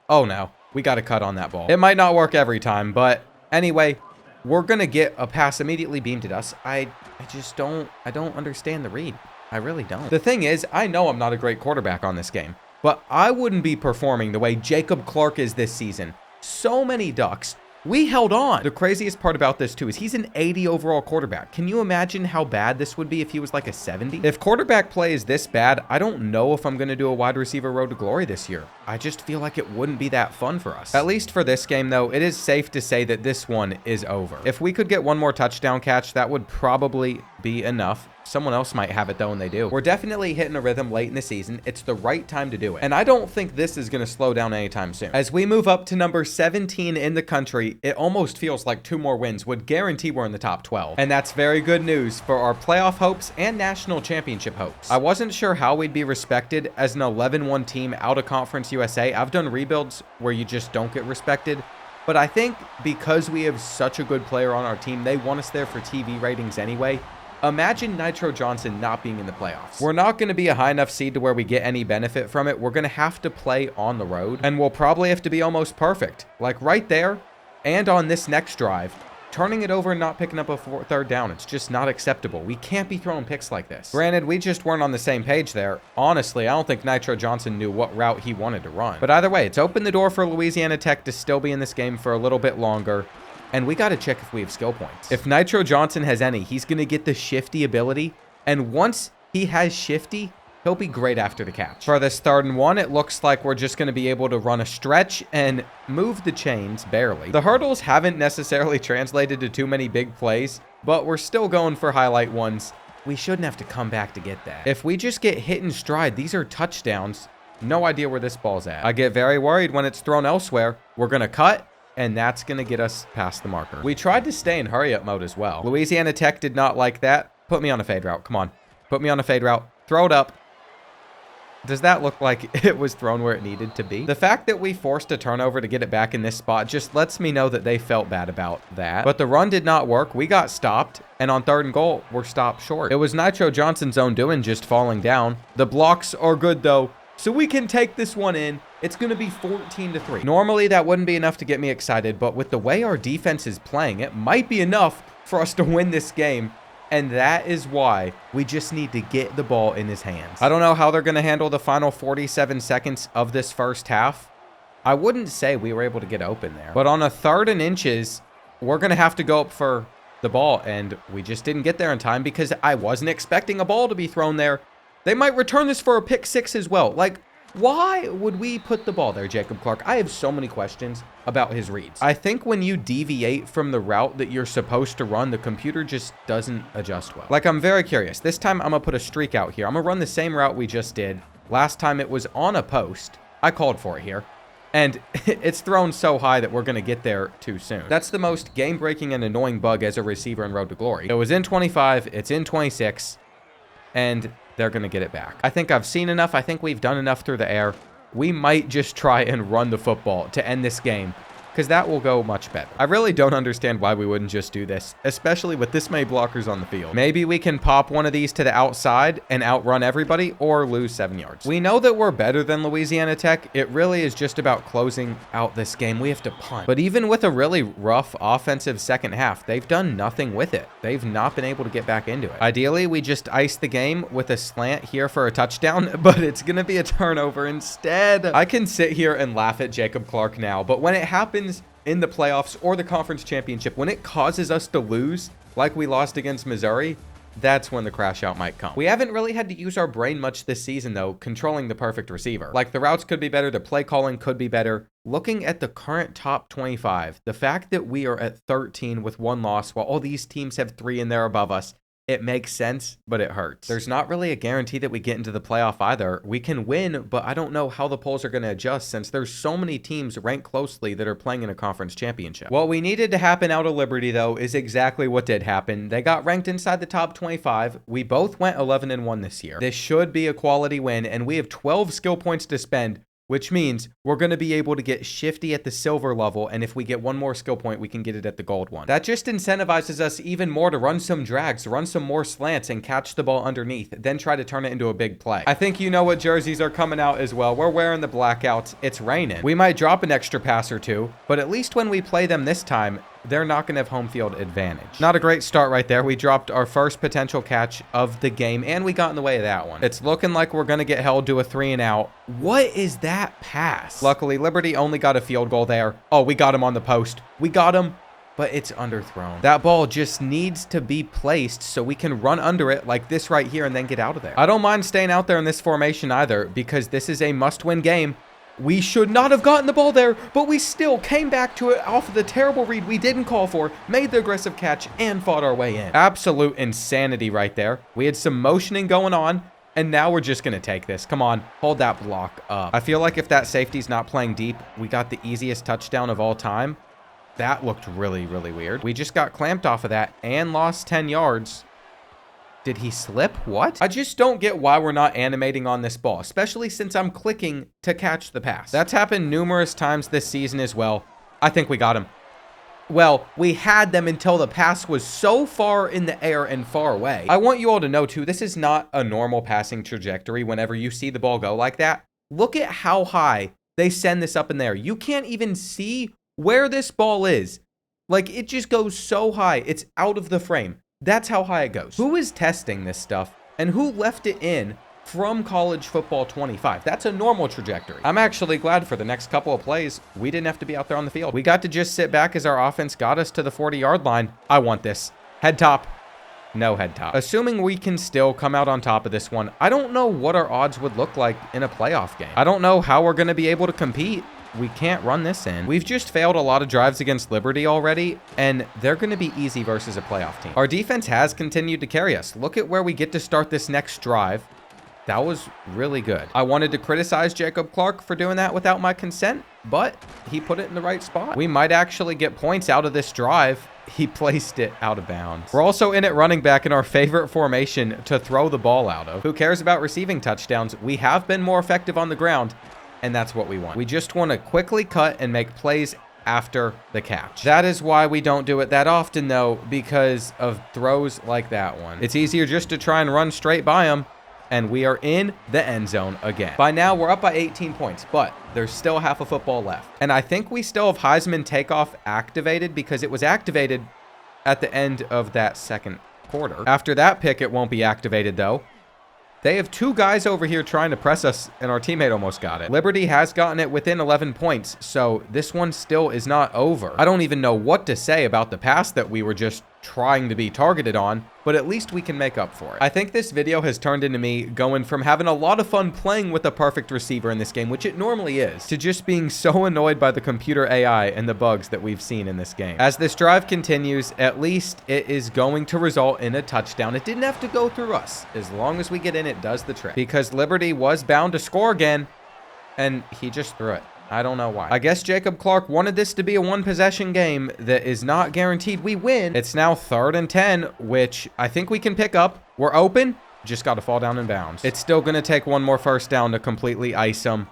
Speaker 1: Oh no, we got to cut on that ball. It might not work every time, but anyway, we're going to get a pass immediately beamed at us. I don't understand the read. I really don't. The thing is, I know I'm not a great quarterback on this game, but I wouldn't be performing the way Jacob Clark is this season. So many ducks. We held on. The craziest part about this, too, is he's an 80 overall quarterback. Can you imagine how bad this would be if he was like a 70? If quarterback play is this bad, I don't know if I'm going to do a wide receiver road to glory this year. I just feel like it wouldn't be that fun for us. At least for this game, though, it is safe to say that this one is over. If we could get one more touchdown catch, that would probably be enough. Someone else might have it, though, and they do. We're definitely hitting a rhythm late in the season. It's the right time to do it. And I don't think this is going to slow down anytime soon. As we move up to number 17 in the country, it almost feels like 2 more wins would guarantee we're in the top 12. And that's very good news for our playoff hopes and national championship hopes. I wasn't sure how we'd be respected as an 11-1 team out of Conference USA. I've done rebuilds where you just don't get respected. But I think because we have such a good player on our team, they want us there for TV ratings anyway. Imagine Nitro Johnson not being in the playoffs. We're not going to be a high enough seed to where we get any benefit from it. We're going to have to play on the road, and we'll probably have to be almost perfect. Like right there, and on this next drive, turning it over and not picking up a 3rd down. It's just not acceptable. We can't be throwing picks like this. Granted, we just weren't on the same page there. Honestly, I don't think Nitro Johnson knew what route he wanted to run. But either way, it's opened the door for Louisiana Tech to still be in this game for a little bit longer. And we got to check if we have skill points. If Nitro Johnson has any, he's going to get the shifty ability. And once he has shifty, he'll be great after the catch. For this 3rd and 1, it looks like we're just going to be able to run a stretch and move the chains barely. The hurdles haven't necessarily translated to too many big plays, but we're still going for highlight ones. We shouldn't have to come back to get that. If we just get hit in stride, these are touchdowns. No idea where this ball's at. I get very worried when it's thrown elsewhere. We're going to cut. and that's going to get us past the marker. We tried to stay in hurry-up mode as well. Louisiana Tech did not like that. Put me on a fade route. Come on. Put me on a fade route. Throw it up. Does that look like it was thrown where it needed to be? The fact that we forced a turnover to get it back in this spot just lets me know that they felt bad about that. But the run did not work. We got stopped, and on 3rd and goal, we're stopped short. It was Nitro Johnson's own doing, just falling down. The blocks are good, though, so we can take this one in. It's going to be 14-3. Normally, that wouldn't be enough to get me excited, but with the way our defense is playing, it might be enough for us to win this game. And that is why we just need to get the ball in his hands. I don't know how they're going to handle the final 47 seconds of this first half. I wouldn't say we were able to get open there. But on a 3rd and inches, we're going to have to go up for the ball. And we just didn't get there in time because I wasn't expecting a ball to be thrown there. They might return this for a pick 6 as well. Like, why would we put the ball there, Jacob Clark? I have so many questions about his reads. I think when you deviate from the route that you're supposed to run, the computer just doesn't adjust well. Like, I'm very curious. This time, I'm going to put a streak out here. I'm going to run the same route we just did. Last time, it was on a post. I called for it here. And it's thrown so high that we're going to get there too soon. That's the most game-breaking and annoying bug as a receiver in Road to Glory. It was in 25. It's in 26. And they're going to get it back. I think I've seen enough. I think we've done enough through the air. We might just try and run the football to end this game, because that will go much better. I really don't understand why we wouldn't just do this, especially with this many blockers on the field. Maybe we can pop one of these to the outside and outrun everybody or lose 7 yards. We know that we're better than Louisiana Tech. It really is just about closing out this game. We have to punt. But even with a really rough offensive second half, they've done nothing with it. They've not been able to get back into it. Ideally, we just ice the game with a slant here for a touchdown, but it's going to be a turnover instead. I can sit here and laugh at Jacob Clark now, but when it happens in the playoffs or the conference championship, when it causes us to lose like we lost against Missouri, that's when the crash out might come. We haven't really had to use our brain much this season, though, controlling the perfect receiver. Like, the routes could be better, the play calling could be better. Looking at the current top 25, the fact that we are at 13 with 1 loss while all these teams have 3 and they're above us, it makes sense, but it hurts. There's not really a guarantee that we get into the playoff either. We can win, but I don't know how the polls are going to adjust since there's so many teams ranked closely that are playing in a conference championship. What we needed to happen out of Liberty, though, is exactly what did happen. They got ranked inside the top 25. We both went 11-1 this year. This should be a quality win, and we have 12 skill points to spend, which means we're going to be able to get shifty at the silver level, and if we get 1 more skill point, we can get it at the gold one. That just incentivizes us even more to run some drags, run some more slants, and catch the ball underneath, then try to turn it into a big play. I think you know what jerseys are coming out as well. We're wearing the blackouts. It's raining. We might drop an extra pass or 2, but at least when we play them this time, they're not going to have home field advantage. Not a great start right there. We dropped our first potential catch of the game, and we got in the way of that one. It's looking like we're going to get held to a 3 and out. What is that pass? Luckily, Liberty only got a field goal there. Oh, we got him on the post. We got him, but it's underthrown. That ball just needs to be placed so we can run under it like this right here and then get out of there. I don't mind staying out there in this formation either, because this is a must-win game. We should not have gotten the ball there, but we still came back to it off of the terrible read we didn't call for, made the aggressive catch, and fought our way in. Absolute insanity right there. We had some motioning going on, and now we're just going to take this. Come on, hold that block up. I feel like if that safety's not playing deep, we got the easiest touchdown of all time. That looked really, really weird. We just got clamped off of that and lost 10 yards. Did he slip? What? I just don't get why we're not animating on this ball, especially since I'm clicking to catch the pass. That's happened numerous times this season as well. I think we got him. Well, we had them until the pass was so far in the air and far away. I want you all to know, too, this is not a normal passing trajectory whenever you see the ball go like that. Look at how high they send this up in there. You can't even see where this ball is. Like, it just goes so high. It's out of the frame. That's how high it goes. Who is testing this stuff and who left it in from college football 25? That's a normal trajectory. I'm actually glad for the next couple of plays we didn't have to be out there on the field. We got to just sit back as our offense got us to the 40-yard line. I want this. Head top. No head top. Assuming we can still come out on top of this one, I don't know what our odds would look like in a playoff game. I don't know how we're going to be able to compete. We can't run this in. We've just failed a lot of drives against Liberty already, and they're going to be easy versus a playoff team. Our defense has continued to carry us. Look at where we get to start this next drive. That was really good. I wanted to criticize Jacob Clark for doing that without my consent, but he put it in the right spot. We might actually get points out of this drive. He placed it out of bounds. We're also in at running back in our favorite formation to throw the ball out of. Who cares about receiving touchdowns? We have been more effective on the ground, and that's what we want. We just want to quickly cut and make plays after the catch. That is why we don't do it that often, though, because of throws like that one. It's easier just to try and run straight by them, and we are in the end zone again. By now, we're up by 18 points, but there's still half a football left. And I think we still have Heisman takeoff activated because it was activated at the end of that second quarter. After that pick, it won't be activated, though. They have two guys over here trying to press us, and our teammate almost got it. Liberty has gotten it within 11 points, so this one still is not over. I don't even know what to say about the pass that we were just trying to be targeted on, but at least we can make up for it. I think this video has turned into me going from having a lot of fun playing with a perfect receiver in this game, which it normally is, to just being so annoyed by the computer AI and the bugs that we've seen in this game. As this drive continues, at least it is going to result in a touchdown. It didn't have to go through us. As long as we get in, it does the trick. Because Liberty was bound to score again, and he just threw it. I don't know why. I guess Jacob Clark wanted this to be a one-possession game that is not guaranteed we win. It's now 3rd and 10, which I think we can pick up. We're open. Just got to fall down in bounds. It's still going to take one more first down to completely ice them.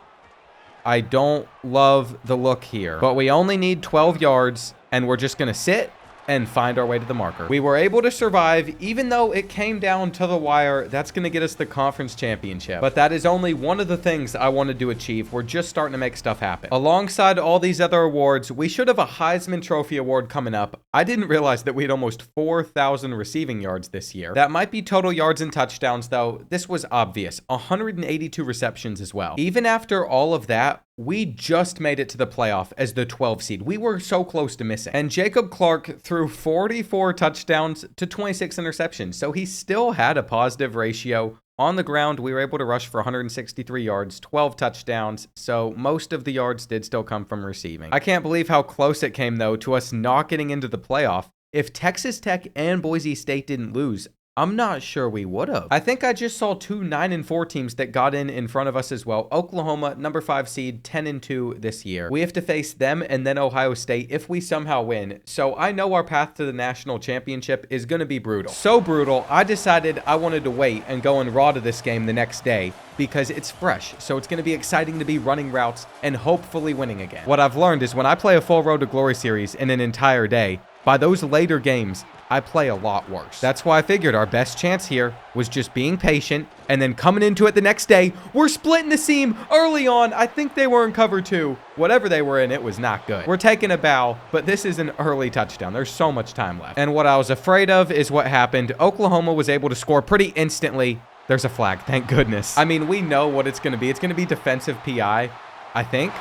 Speaker 1: I don't love the look here, but we only need 12 yards, and we're just going to sit and find our way to the marker. We were able to survive, even though it came down to the wire. That's going to get us the conference championship. But that is only one of the things I wanted to achieve. We're just starting to make stuff happen. Alongside all these other awards, we should have a Heisman Trophy award coming up. I didn't realize that we had almost 4,000 receiving yards this year. That might be total yards and touchdowns, though. This was obvious. 182 receptions as well. Even after all of that, we just made it to the playoff as the 12 seed. We were so close to missing. And Jacob Clark threw 44 touchdowns to 26 interceptions. So he still had a positive ratio. On the ground, we were able to rush for 163 yards, 12 touchdowns. So most of the yards did still come from receiving. I can't believe how close it came, though, to us not getting into the playoff. If Texas Tech and Boise State didn't lose, I'm not sure we would have. I think I just saw 2 9-4 teams that got in front of us as well. Oklahoma, number 5 seed, 10-2 this year. We have to face them and then Ohio State if we somehow win. So I know our path to the national championship is going to be brutal. So brutal, I decided I wanted to wait and go and raw to this game the next day because it's fresh. So it's going to be exciting to be running routes and hopefully winning again. What I've learned is when I play a full Road to Glory series in an entire day, by those later games, I play a lot worse. That's why I figured our best chance here was just being patient and then coming into it the next day. We're splitting the seam early on. I think they were in cover 2. Whatever they were in, it was not good. We're taking a bow, but this is an early touchdown. There's so much time left. And what I was afraid of is what happened. Oklahoma was able to score pretty instantly. There's a flag, thank goodness. I mean, we know what it's going to be. It's going to be defensive PI, I think.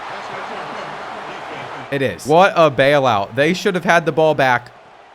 Speaker 1: It is. What a bailout. They should have had the ball back.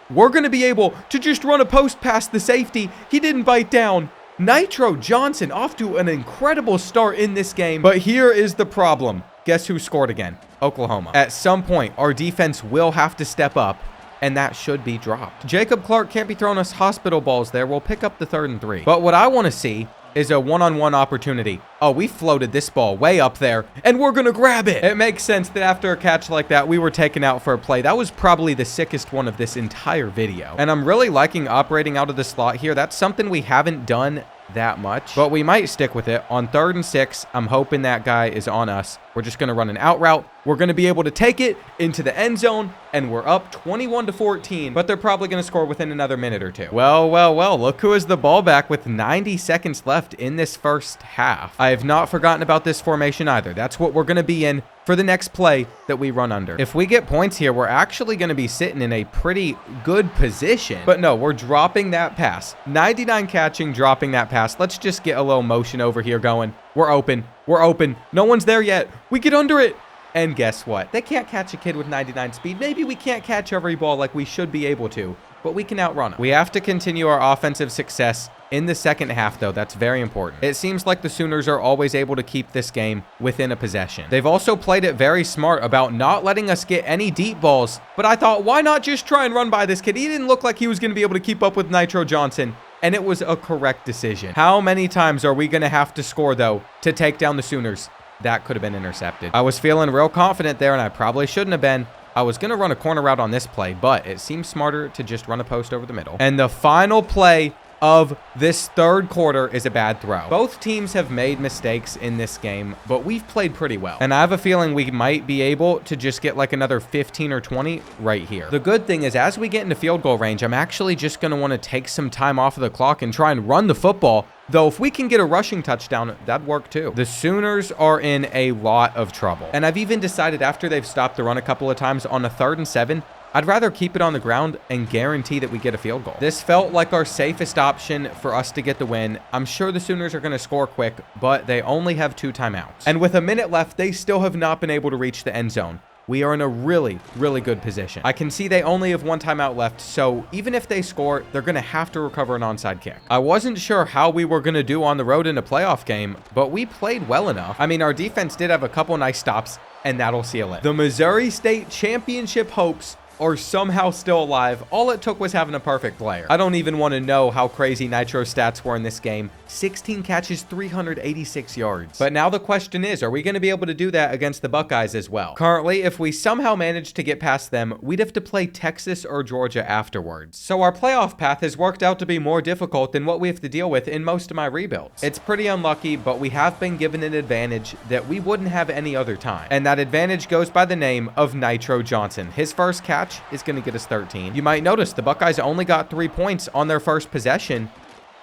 Speaker 1: We're going to be able to just run a post past the safety. He didn't bite down. Nitro Johnson off to an incredible start in this game. But here is the problem. Guess who scored again? Oklahoma. At some point, our defense will have to step up, and that should be dropped. Jacob Clark can't be throwing us hospital balls there. We'll pick up the 3rd and 3. But what I want to see is a one-on-one opportunity. Oh, we floated this ball way up there, and we're going to grab it. It makes sense that after a catch like that, we were taken out for a play. That was probably the sickest one of this entire video. And I'm really liking operating out of the slot here. That's something we haven't done that much, but we might stick with it. On 3rd and 6, I'm hoping that guy is on us. We're just going to run an out route. We're going to be able to take it into the end zone, and we're up 21-14, but they're probably going to score within another minute or two. Well, well, well, look who has the ball back with 90 seconds left in this first half. I have not forgotten about this formation either. That's what we're going to be in for the next play that we run under. If we get points here, we're actually going to be sitting in a pretty good position. But no, we're dropping that pass. 99 catching, dropping that pass. Let's just get a little motion over here going. We're open. We're open. No one's there yet. We get under it. And guess what? They can't catch a kid with 99 speed. Maybe we can't catch every ball like we should be able to, but we can outrun it. We have to continue our offensive success in the second half, though. That's very important. It seems like the Sooners are always able to keep this game within a possession. They've also played it very smart about not letting us get any deep balls, but I thought, why not just try and run by this kid? He didn't look like he was going to be able to keep up with Nitro Johnson. and it was a correct decision. How many times are we going to have to score, though, to take down the Sooners? That could have been intercepted. I was feeling real confident there, and I probably shouldn't have been. I was going to run a corner route on this play, but it seems smarter to just run a post over the middle. And the final play of this third quarter is a bad throw. Both teams have made mistakes in this game, but we've played pretty well. And I have a feeling we might be able to just get like another 15 or 20 right here. The good thing is, as we get into field goal range, I'm actually just going to want to take some time off of the clock and try and run the football. Though if we can get a rushing touchdown, that'd work too. The Sooners are in a lot of trouble. And I've even decided after they've stopped the run a couple of times on a 3rd and 7, I'd rather keep it on the ground and guarantee that we get a field goal. This felt like our safest option for us to get the win. I'm sure the Sooners are going to score quick, but they only have 2 timeouts. And with a minute left, they still have not been able to reach the end zone. We are in a really, really good position. I can see they only have 1 timeout left, so even if they score, they're going to have to recover an onside kick. I wasn't sure how we were going to do on the road in a playoff game, but we played well enough. I mean, our defense did have a couple nice stops, and that'll seal it. The Missouri State Championship hopes are somehow still alive. All it took was having a perfect player. I don't even want to know how crazy Nitro stats were in this game. 16 catches, 386 yards. But now the question is, are we going to be able to do that against the Buckeyes as well? Currently, if we somehow manage to get past them, we'd have to play Texas or Georgia afterwards. So our playoff path has worked out to be more difficult than what we have to deal with in most of my rebuilds. It's pretty unlucky, but we have been given an advantage that we wouldn't have any other time. And that advantage goes by the name of Nitro Johnson. His first catch is going to get us 13. You might notice the Buckeyes only got 3 points on their first possession.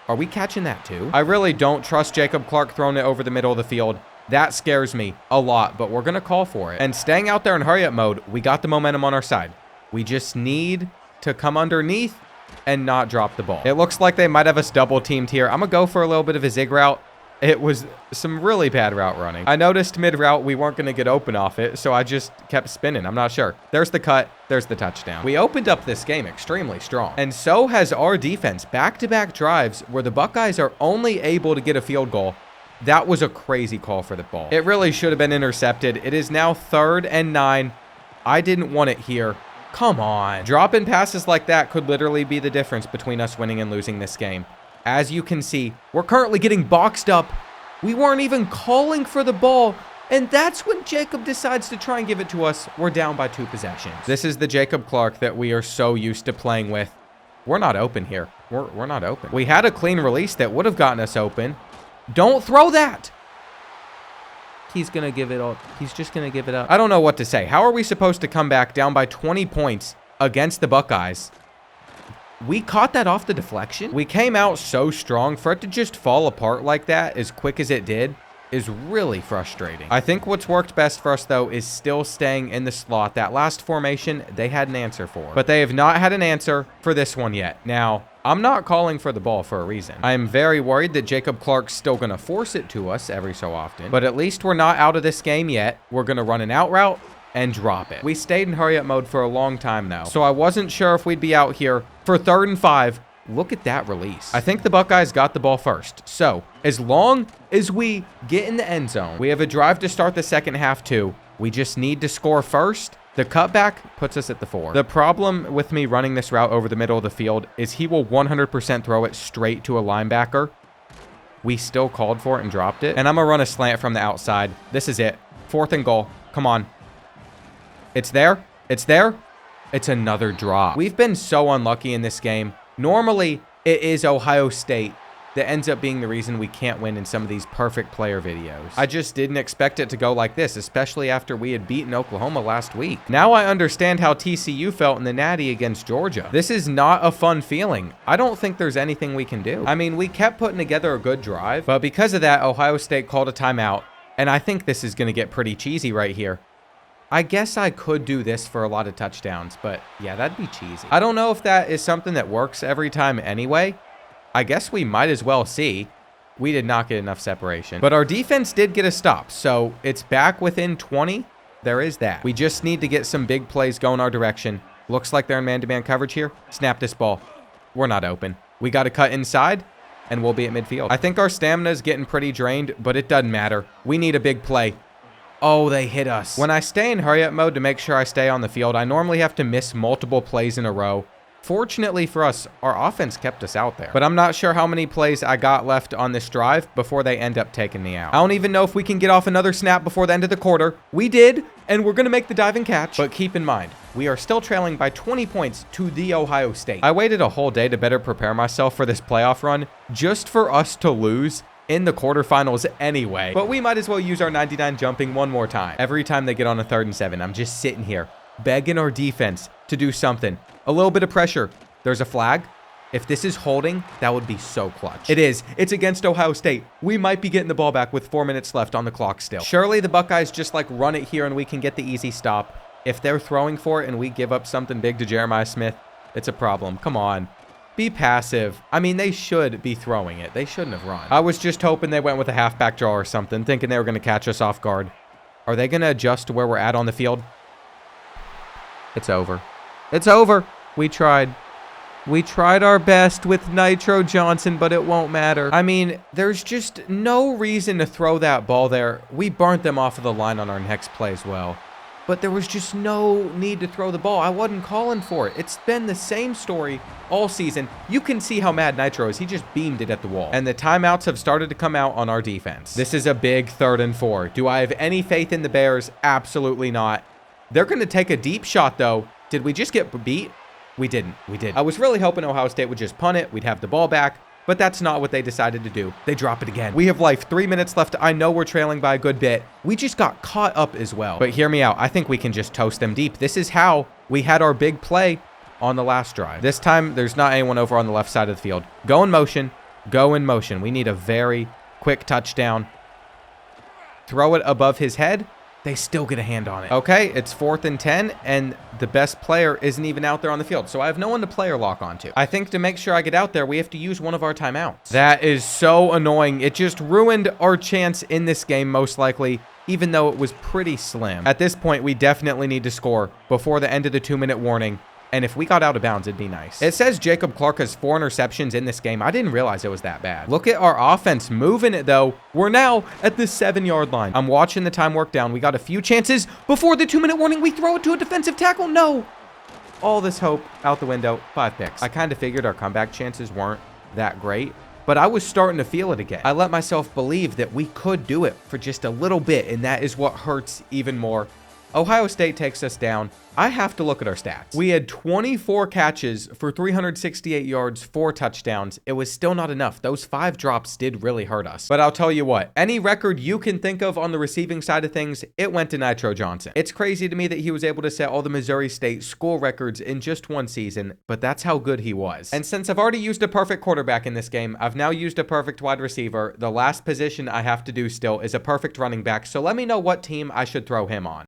Speaker 1: Are we catching that too? I really don't trust Jacob Clark throwing it over the middle of the field. That scares me a lot, but we're going to call for it. And staying out there in hurry-up mode, we got the momentum on our side. We just need to come underneath and not drop the ball. It looks like they might have us double-teamed here. I'm going to go for a little bit of a zig route. It was some really bad route running. I noticed mid-route we weren't going to get open off it, so I just kept spinning. I'm not sure. There's the cut. There's the touchdown. We opened up this game extremely strong. And so has our defense. Back-to-back drives where the Buckeyes are only able to get a field goal. That was a crazy call for the ball. It really should have been intercepted. It is now 3rd and 9. I didn't want it here. Come on. Dropping passes like that could literally be the difference between us winning and losing this game. As you can see, we're currently getting boxed up. We weren't even calling for the ball. And that's when Jacob decides to try and give it to us. We're down by 2 possessions. This is the Jacob Clark that we are so used to playing with. We're not open here. We're not open. We had a clean release that would have gotten us open. Don't throw that. He's going to give it up. He's just going to give it up. I don't know what to say. How are we supposed to come back down by 20 points against the Buckeyes? We caught that off the deflection. We came out so strong. For it to just fall apart like that as quick as it did is really frustrating. I think what's worked best for us, though, is still staying in the slot. That last formation, they had an answer for. But they have not had an answer for this one yet. Now, I'm not calling for the ball for a reason. I am very worried that Jacob Clark's still going to force it to us every so often. But at least we're not out of this game yet. We're going to run an out route and drop it. We stayed in hurry-up mode for a long time, though, so I wasn't sure if we'd be out here for 3rd and 5. Look at that release. I think the Buckeyes got the ball first. So, as long as we get in the end zone, we have a drive to start the second half, too. We just need to score first. The cutback puts us at the 4. The problem with me running this route over the middle of the field is he will 100% throw it straight to a linebacker. We still called for it and dropped it. And I'm going to run a slant from the outside. This is it. 4th and goal. Come on. It's there. It's there. It's another drop. We've been so unlucky in this game. Normally, it is Ohio State that ends up being the reason we can't win in some of these perfect player videos. I just didn't expect it to go like this, especially after we had beaten Oklahoma last week. Now I understand how TCU felt in the Natty against Georgia. This is not a fun feeling. I don't think there's anything we can do. I mean, we kept putting together a good drive, but because of that, Ohio State called a timeout, and I think this is going to get pretty cheesy right here. I guess I could do this for a lot of touchdowns, but yeah, that'd be cheesy. I don't know if that is something that works every time anyway. I guess we might as well see. We did not get enough separation, but our defense did get a stop, so it's back within 20. There is that. We just need to get some big plays going our direction. Looks like they're in man-to-man coverage here. Snap this ball. We're not open. We got to cut inside, and we'll be at midfield. I think our stamina is getting pretty drained, but it doesn't matter. We need a big play. Oh, they hit us. When I stay in hurry-up mode to make sure I stay on the field, I normally have to miss multiple plays in a row. Fortunately for us, our offense kept us out there. But I'm not sure how many plays I got left on this drive before they end up taking me out. I don't even know if we can get off another snap before the end of the quarter. We did, and we're going to make the diving catch. But keep in mind, we are still trailing by 20 points to the Ohio State. I waited a whole day to better prepare myself for this playoff run just for us to lose in the quarterfinals anyway. But we might as well use our 99 jumping one more time. Every time they get on a 3rd and 7, I'm just sitting here begging our defense to do something. A little bit of pressure. There's a flag. If this is holding, that would be so clutch. It is. It's against Ohio State. We might be getting the ball back with 4 minutes left on the clock still. Surely the Buckeyes just like run it here and we can get the easy stop. If they're throwing for it and we give up something big to Jeremiah Smith, it's a problem. Come on. Be passive. I mean, they should be throwing it. They shouldn't have run. I was just hoping they went with a halfback draw or something, thinking they were going to catch us off guard. Are they going to adjust to where we're at on the field? It's over. It's over. We tried. We tried our best with Nitro Johnson, but it won't matter. I mean, there's just no reason to throw that ball there. We burnt them off of the line on our next play as well. But there was just no need to throw the ball. I wasn't calling for it. It's been the same story all season. You can see how mad Nitro is. He just beamed it at the wall. And the timeouts have started to come out on our defense. This is a big 3rd and 4. Do I have any faith in the Bears? Absolutely not. They're going to take a deep shot, though. Did we just get beat? We didn't. We did. I was really hoping Ohio State would just punt it. We'd have the ball back. But that's not what they decided to do. They drop it again. We have like 3 minutes left. I know we're trailing by a good bit. We just got caught up as well. But hear me out. I think we can just toast them deep. This is how we had our big play on the last drive. This time, there's not anyone over on the left side of the field. Go in motion. Go in motion. We need a very quick touchdown. Throw it above his head. They still get a hand on it. Okay, it's 4th and 10, and the best player isn't even out there on the field, so I have no one to player lock onto. I think to make sure I get out there, we have to use one of our timeouts. That is so annoying. It just ruined our chance in this game, most likely, even though it was pretty slim. At this point, we definitely need to score before the end of the 2-minute warning. And if we got out of bounds, it'd be nice. It says Jacob Clark has 4 interceptions in this game. I didn't realize it was that bad. Look at our offense moving it, though. We're now at the 7-yard line. I'm watching the time work down. We got a few chances before the 2-minute warning. We throw it to a defensive tackle. No. All this hope out the window. 5 picks. I kind of figured our comeback chances weren't that great, but I was starting to feel it again. I let myself believe that we could do it for just a little bit, and that is what hurts even more. Ohio State takes us down. I have to look at our stats. We had 24 catches for 368 yards, 4 touchdowns. It was still not enough. Those 5 drops did really hurt us. But I'll tell you what, any record you can think of on the receiving side of things, it went to Nitro Johnson. It's crazy to me that he was able to set all the Missouri State school records in just one season, but that's how good he was. And since I've already used a perfect quarterback in this game, I've now used a perfect wide receiver. The last position I have to do still is a perfect running back, so let me know what team I should throw him on.